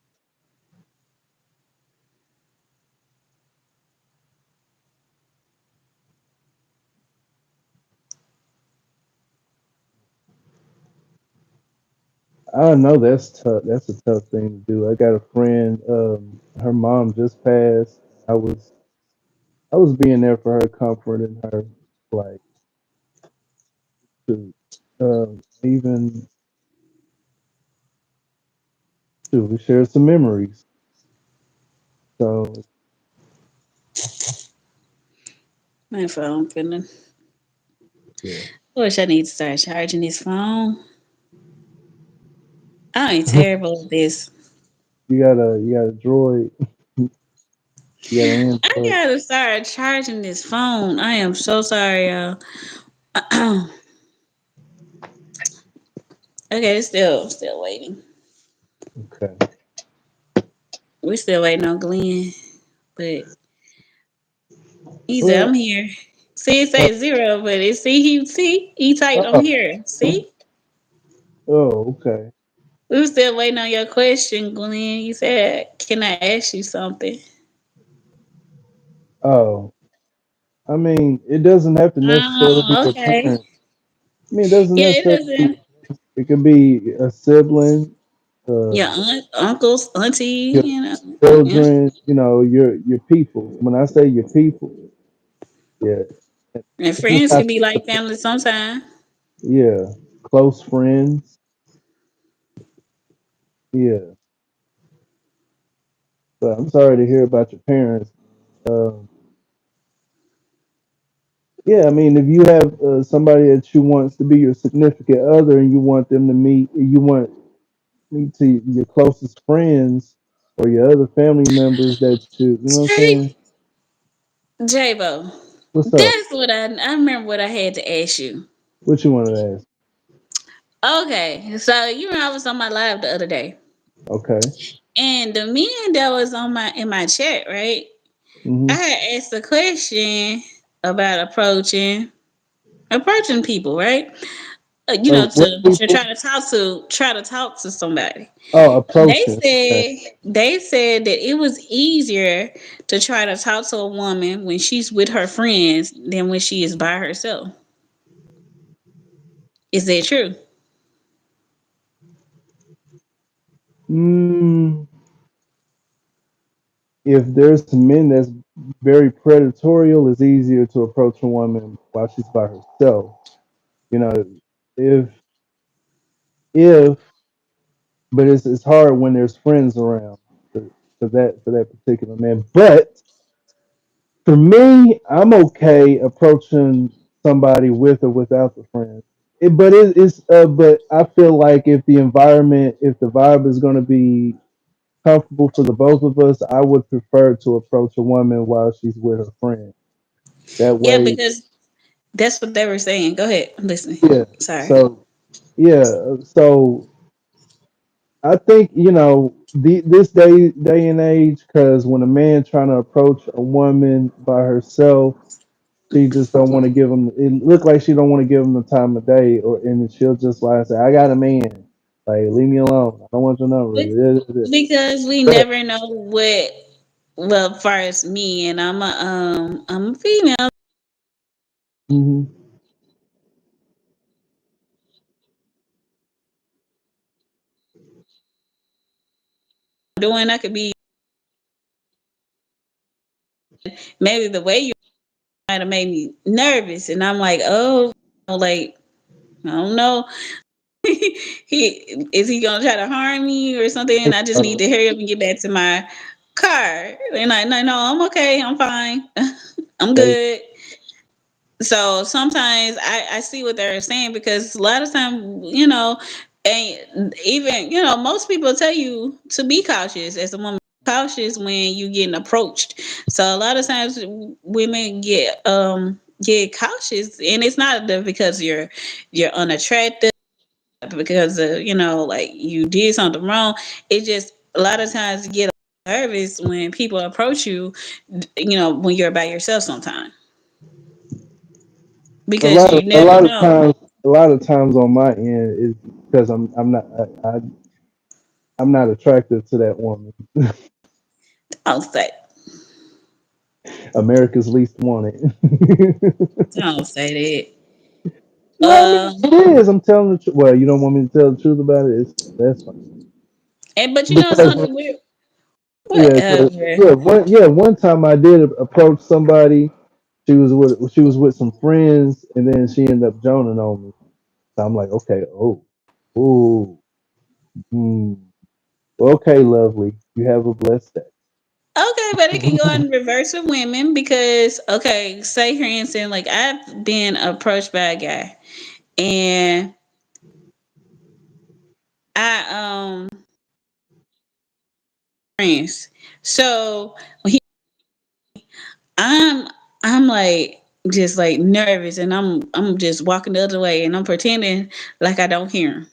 I know that's tough. That's a tough thing to do. I got a friend. Her mom just passed. I was being there for her, comforting her, like to even to we shared some memories. So My phone finna. yeah, I wish I need to start charging this phone. I ain't terrible at this. you got a droid. You got an I Android. gotta start charging this phone. I am so sorry, y'all. Okay, still waiting. Okay. We still waiting on Glenn, but he said Well. I'm here. See, it say zero, but it see he typed I'm Oh. here. See, Oh. Okay. we were still waiting on your question, Glenn. You said, "Can I ask you something?" Oh. I mean, it doesn't have to necessarily be a Okay. parent. I mean, it doesn't Yeah, it necessarily be. doesn't. It can be a sibling, Your uncles, auntie, your yeah. children. Your people. When I say your people, yeah, And it's just friends not can be like family sometimes. yeah, close friends. Yeah, but I'm sorry to hear about your parents. Um, yeah, I mean, if you have somebody that you wants to be your significant other, and you want them to meet, you want meet to your closest friends or your other family members that you know what I'm saying? J-Bo, What's up? that's what I remember what I had to ask you. What you wanted to ask? Okay, so you know I was on my live the other day, Okay. and the men that was on my in my chat, right? I Hmm. had asked a question about approaching people, right? Of what to people? try to talk to somebody. Oh, They approaching. Okay. said that it was easier to try to talk to a woman when she's with her friends than when she is by herself. Is that true? Mm, if there's men that's very predatorial, it's easier to approach a woman while she's by herself. You know, if if but it's hard when there's friends around for that particular man. But for me, I'm okay approaching somebody with or without the friends. But I feel like if the vibe is going to be comfortable for the both of us, I would prefer to approach a woman while she's with her friend. That Yeah, way, because that's what they were saying. Go ahead, I'm listening. yeah. Sorry. So so I think this day and age, because when a man trying to approach a woman by herself, she just don't want to give him. It look like she don't want to give him the time of day, and she'll just lie and say, "I got a man. Like, leave me alone. I don't want your Be- number." Because we But never know what. Well, far as me, and I'm a female mhm. doing. I could be maybe the way you might have made me nervous, and I'm like, oh, like I don't know. He gonna try to harm me or something? I just need to hurry up and get back to my car. And I no, no, I'm okay. I'm fine. I'm They good. So sometimes I see what they're saying because a lot of time, and even most people tell you to be cautious as a woman, cautious when you getting approached. So a lot of times women get cautious, and it's not because you're unattractive, because like you did something wrong. It just a lot of times you get nervous when people approach you, when you're by yourself sometimes because you a never lot of know. times on my end is because I'm not attractive to that woman. Don't say, America's least wanted. don't say that. Well, I mean, it is. I'm telling the truth. Well, you don't want me to tell the truth about it. That's fine. And but Because something weird. yeah, 'cause- Whatever. one time I did approach somebody. She was with some friends, and then she ended up joining on me. So I'm like, okay, oh, hmm. Okay, lovely. You have a blessed day. Okay, but it can go in reverse with women because okay, say for instance, like I've been approached by a guy and I friends. So when I'm I'm like just like nervous and I'm just walking the other way and I'm pretending like I don't hear him.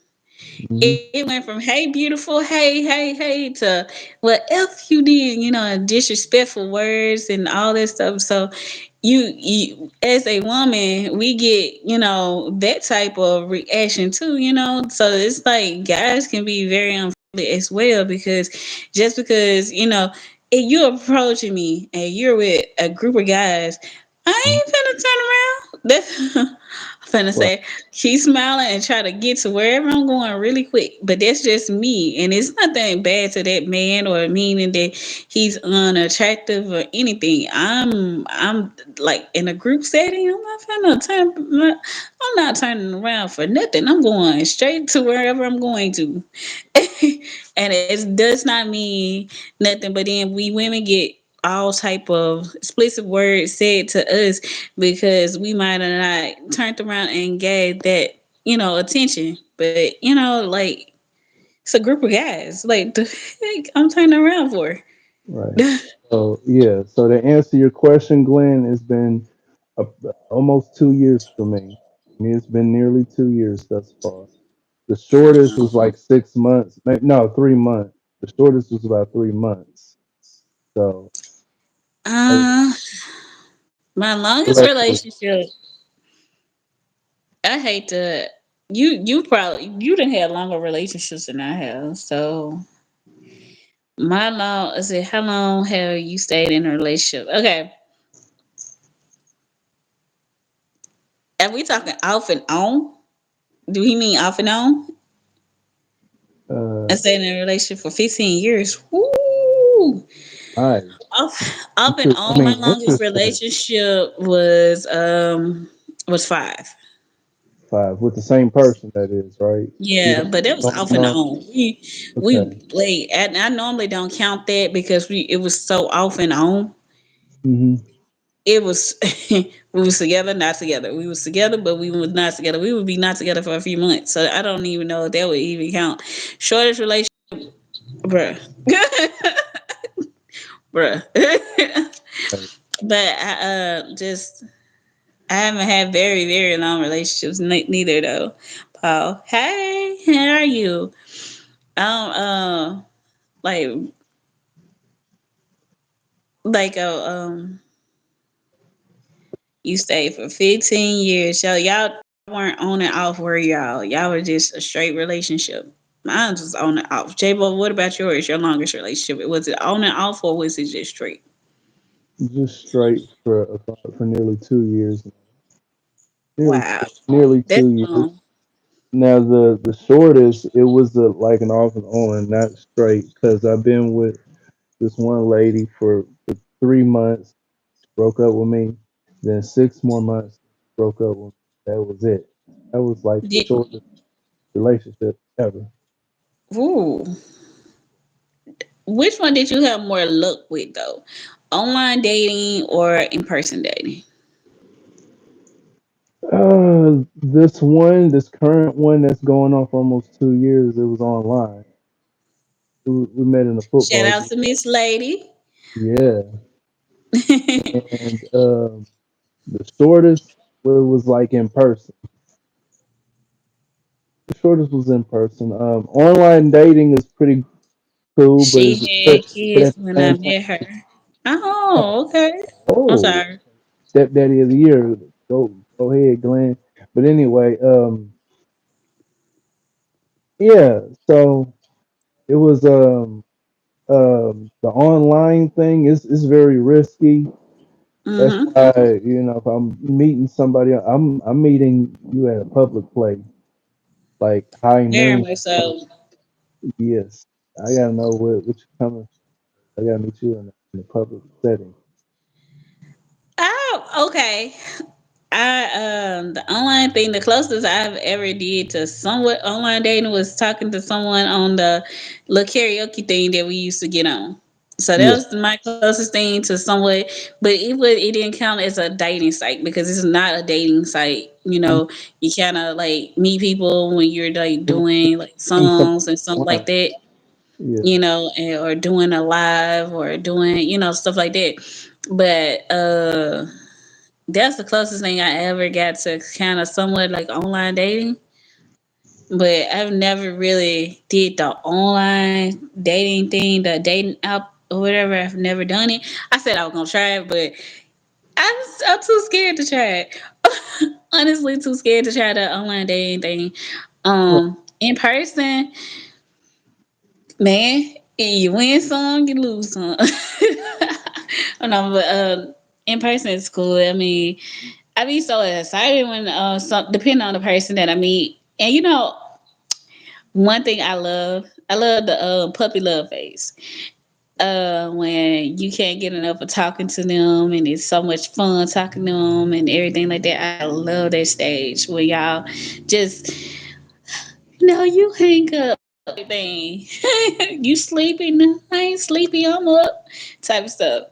Mhm. It went from hey beautiful, hey to what else you did, and disrespectful words and all that stuff. So you as a woman, we get, that type of reaction too. So it's like guys can be very unfriendly as well because just because, if you're approaching me and you're with a group of guys, I ain't finna turn around. That's I'm finna Right, say keep smiling and try to get to wherever I'm going really quick. But that's just me. And it's nothing bad to that man or meaning that he's unattractive or anything. I'm like in a group setting, I'm not turning around for nothing. I'm going straight to wherever I'm going to. And it does not mean nothing, but then we women get all type of explicit words said to us because we might have not turned around and gave that attention, but like it's a group of guys like the heck I'm turning around for. right. So yeah. So to answer your question, Glenn, it's been uh, almost 2 years for me. It's been nearly 2 years thus far. The shortest was like 6 months. No, 3 months. The shortest was about 3 months. So uh, uh my longest relatively. relationship, I hate to. you didn't have longer relationships than I have. So my long I said, how long have you stayed in a relationship? Okay. Are we talking off and on? Do he mean off and on? Uh, I stayed in a relationship for 15 years. Woo! nice. Off and I on. My mean, longest interesting. relationship was 5. 5 with the same person, that is, right? Yeah, Even but that was going off and on. on. We Okay. like and I normally don't count that because we it was so off and on. Hmm. It was we was together, not together. We was together, but we was not together. We would be not together for a few months. So I don't even know if that would even count. Shortest relationship, bruh, bruh. Right. But just I haven't had very very long relationships. Neither though. Paul, hey, how are you? Like like you stayed for 15 years. So y'all weren't on and off, were y'all? Y'all were just a straight relationship. Mine was on and off. J-Bo, what about yours? Your longest relationship? Was it on and off or was it just straight? Just straight for nearly 2 years. Wow. Nearly That's 2 years. long. Now the shortest, it was like an off and on, not straight, because I've been with this one lady for 3 months, broke up with me. Then 6 more months, broke up with me. That was it. That was like the Did, shortest relationship ever. ooh. Which one did you have more luck with though? Online dating or in person dating? This current one that's going on for almost 2 years, it was online. We met in a Shout football out game. to Miss Lady. Yeah, and the shortest was like in person. The shortest was in person. Online dating is pretty cool, but She it's had but, but kids at the when I same time, met her. oh, Oh, okay. I'm oh, sorry. stepdaddy of the year. Go ahead, Glenn. But anyway, yeah. So it was the online thing is very risky. That's Mm-hmm. why, if I'm meeting somebody, I'm meeting you at a public place, like high Very noon. much so. Yes, I gotta know what you coming. I gotta meet you in a public setting. Oh, okay. The online thing, the closest I've ever did to somewhat online dating was talking to someone on the little karaoke thing that we used to get on. So that Yeah. was my closest thing to somewhat, but it didn't count as a dating site because it's not a dating site. You Mhm. know, you kind of like meet people when you're like Meet doing like meet somebody songs and something like online. that. Yeah. You know, or doing a live or doing stuff like that. But that's the closest thing I ever got to kind of somewhat like online dating. But I've never really did the online dating thing, the dating app or whatever. I've never done it. I said I was gonna try it, but I'm too scared to try it. Honestly, too scared to try the online dating thing. Right. In person, man, you win some, you lose some. No, but in person is cool. I mean, I be so excited when depending on the person that I meet. And one thing I love the puppy love face. When you can't get enough of talking to them and it's so much fun talking to them and everything like that. I love that stage where y'all just you hang up everything. You sleepy? No, I ain't sleepy, I'm up type of stuff.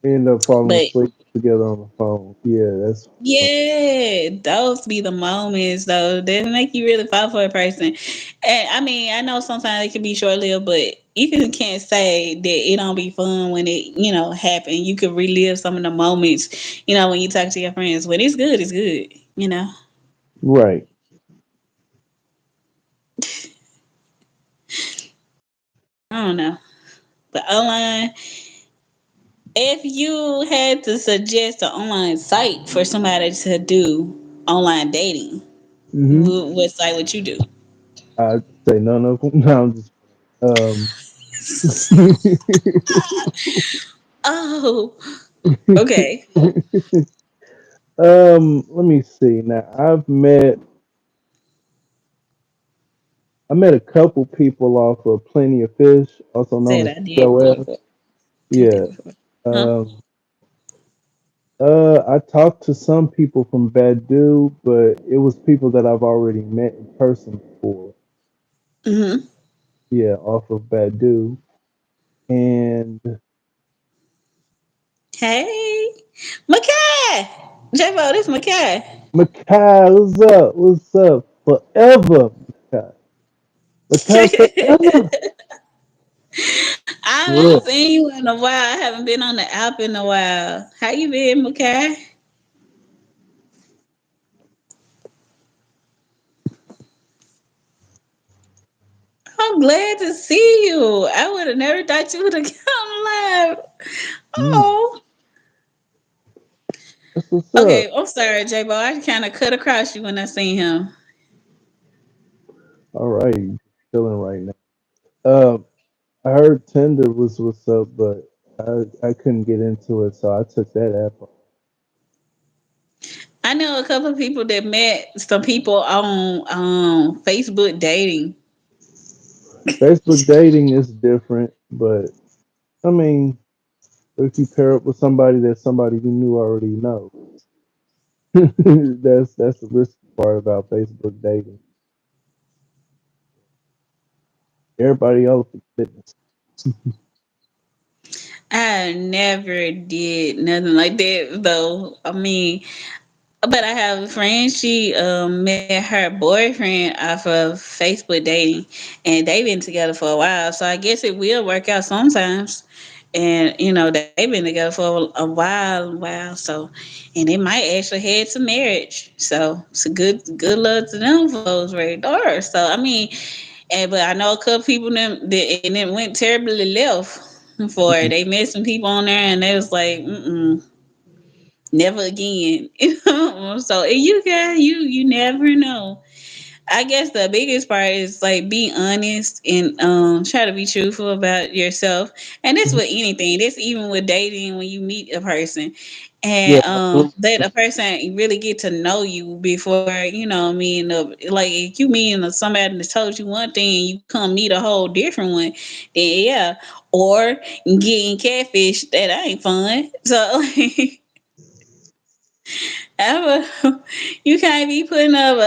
We end up falling But asleep together on the phone. Yeah, that's fun. yeah, those be the moments though that make you really fall for a person. And I mean, I know sometimes it can be short lived, but you can't say that it don't be fun when it happen. You could relive some of the moments, when you talk to your friends. When it's good, it's good. Right. I don't know, but online. If you had to suggest an online site for somebody to do online dating, Hmm. What site would you do? I'd say none of them. No, I'm just um. Oh, okay. Let me see. Now I met a couple people off of Plenty of Fish, also known Said as I did POF. before. Did that Yeah. before. Huh? Um. I talked to some people from Badu, but it was people that I've already met in person before. Mm-hmm. Yeah, off of Badu. And Hey, Makai. J-Bo, this Makai. Makai, what's up? What's up? Forever, Makai. Makai forever. I haven't Look, seen you in a while. I haven't been on the app in a while. How you been, Makai? I'm glad to see you. I would have never thought you would have come live. mm, Oh. that's what's Okay, up. I'm sorry, J-Bo. I kind of cut across you when I seen him. All right, chilling right now. I heard Tinder was what's up, but I couldn't get into it, so I took that app off. I know a couple of people that met some people on Facebook dating. Facebook dating is different, but I mean, if you pair up with somebody that somebody you knew already know, that's the risky part about Facebook dating. Everybody else is fitness. I never did nothing like that though. I mean, but I have a friend. She met her boyfriend off of Facebook dating, and they've been together for a while. So I guess it will work out sometimes. And they've been together for a while. So, and they might actually head to marriage. So it's a good luck to them folks right there. So I mean, but I know a couple people that and it went terribly left for it. They met some people on there, and they was like, mm-mm, never again. So and you never know. I guess the biggest part is like be honest and try to be truthful about yourself. And that's with anything. That's even with dating when you meet a person. Yeah, And my three, let a person really get to know you before, like if you meet somebody that told you one thing and you come meet a whole different one, then yeah. Or getting catfish, that ain't fun. So ever you can't be putting up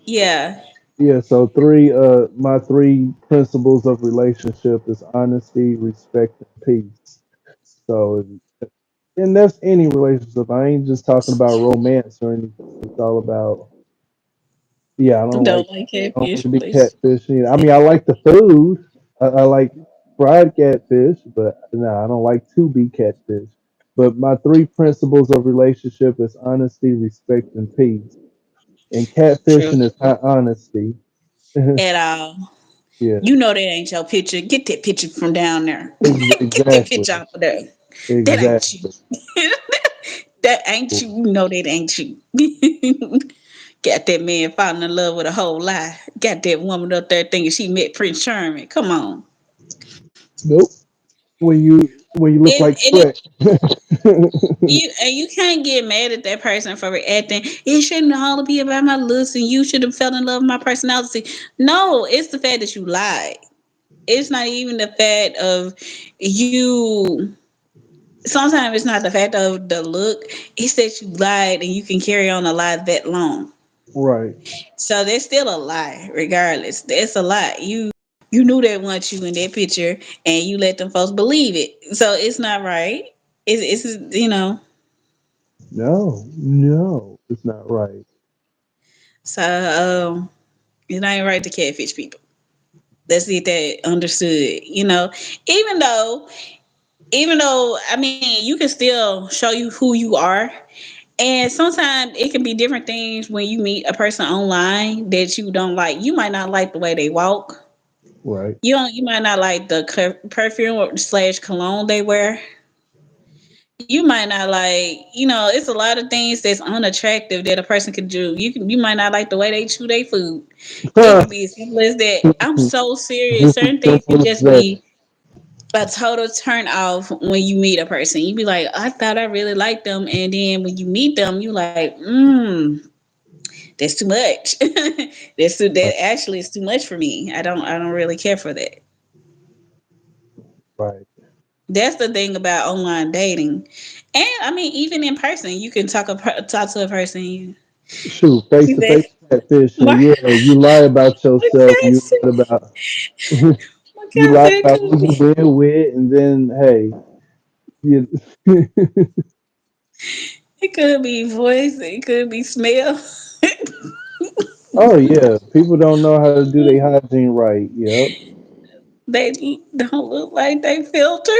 yeah. yeah. So my three principles of relationship is honesty, respect, and peace. So, and that's any relationship. I ain't just talking about romance or anything. It's all about, yeah. Don't like I don't like to catfish, be please. catfishing. I mean, I like the food. I like fried catfish, but no, I don't like to be catfish. But my three principles of relationship is honesty, respect, and peace. And True. catfishing is not honesty. At all. Yeah, You know that ain't your picture. Get that picture from down there. Get that exactly, picture off of there. That ain't you. exactly. That ain't you. You know that ain't you. Got that man falling in love with a whole lie. Got that woman up there thinking she met Prince Charming. Come on. Nope. When you look And like and it, Shrek. you can't get mad at that person for reacting. It shouldn't all be about my looks, and you should have fell in love with my personality. No, it's the fact that you lied. It's not even the fact of you. Sometimes it's not the fact of the look. It's that you lied and you can carry on a lie that long. Right. So that's still a lie, regardless. That's a lie. You knew they want you in that picture and you let them folks believe it. So it's not right. It's. No, no, it's not right. So it's not even right to catfish people. Let's get that understood. Even though I mean you can still show you who you are. And sometimes it can be different things when you meet a person online that you don't like. You might not like the way they walk. Right. You might not like the perfume slash cologne they wear. you might not like, it's a lot of things that's unattractive that a person could do. You might not like the way they chew their food. It could be as simple as that. I'm so serious. Just as Certain things can simple as just that. be a total turn off when you meet a person. You be like, I thought I really liked them, and then when you meet them, you like, that's too much. That actually is too much for me. I don't really care for that. Right. That's the thing about online dating, and I mean, even in person, you can talk to a person. Shoot, face You to said, face catfishing. Mark, Yeah, you lie about yourself. You because lie about you because lie it about who could you be, been with, and then hey, you, it could be voice, it could be smell. oh yeah, people don't know how to do their hygiene right. Yep. They don't look like they filter.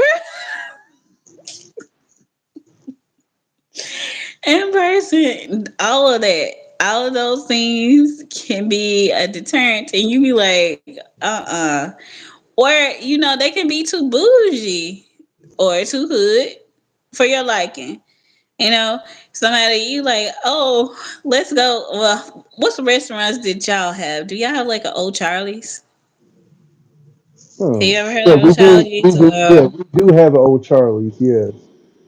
In person, all of that, all of those things can be a deterrent, and you be like, or they can be too bougie or too hood for your liking. You know, somebody you like, oh, let's go. Well, what's restaurants did y'all have? Do y'all have like an old Charlie's? Have Huh. you ever heard Yeah, of old we do. We Charlie's? do. Yeah, we do have an old Charlie's. Yes,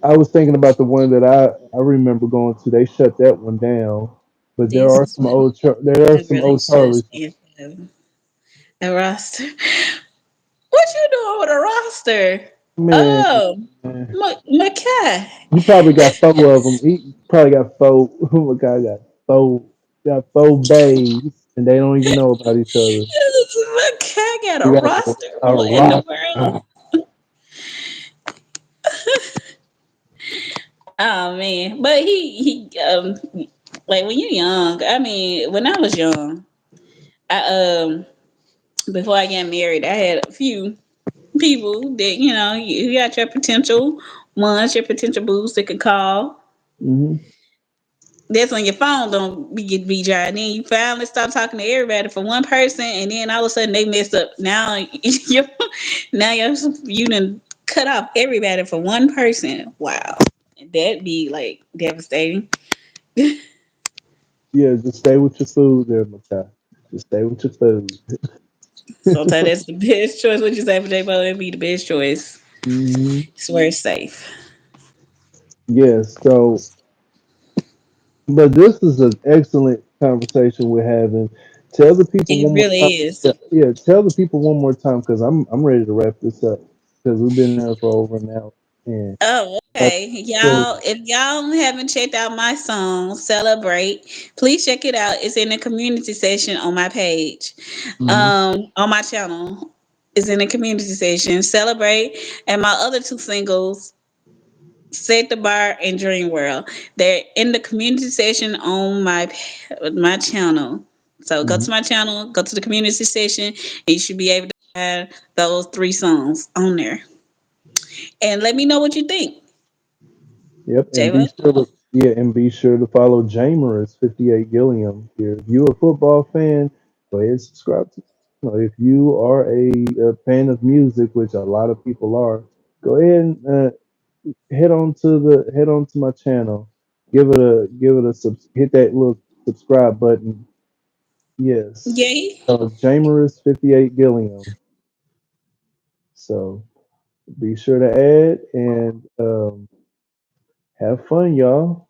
I was thinking about the one that I remember going to. They shut that one down, but there This are is some what there are I some really old should Charlies. have a roster. What you doing with a roster? Man, Oh, man, McKay. you probably got four of them. He probably got four. Oh my God, got four bays, and they don't even know about each other. McKay got You a got roster. a What in the rock. world? Oh man, but like when you're young. I mean, when I was young, I before I got married, I had a few people that you got your potential ones, your potential boosts that could call. Hmm. That's when your phone don't be dry. And then you finally stop talking to everybody for one person, and then all of a sudden they messed up. Now you you done cut off everybody for one person. Wow, that'd be like devastating. Yeah, just stay with your food there, Makai. Just stay with your food. Sometimes that's the best choice. What you say for J Bo? It'd be the best choice. Hmm. It's where it's safe. Yes. So, but this is an excellent conversation we're having. Tell the people It one more really time. is. Yeah, yeah. Tell the people one more time because I'm ready to wrap this up because we've been here for over an hour and Oh, got okay. stories. If y'all haven't checked out my song, Celebrate, please check it out. It's in the community section on my page. Hmm. On my channel. It's in the community section. Celebrate. And my other two singles, Set the Bar and Dream World. They're in the community section on my channel. So go Hmm. to my channel, go to the community section, and you should be able to find those three songs on there. And let me know what you think. Yep, and be J-Bo. sure to be sure to follow Jamer's 58 Gilliam here. If you're a football fan, go ahead and subscribe to. If you are a fan of music, which a lot of people are, go ahead and head on to my channel. Hit that little subscribe button. Yes, Yay. Jamer's 58 Gilliam. So be sure to add and have fun, y'all.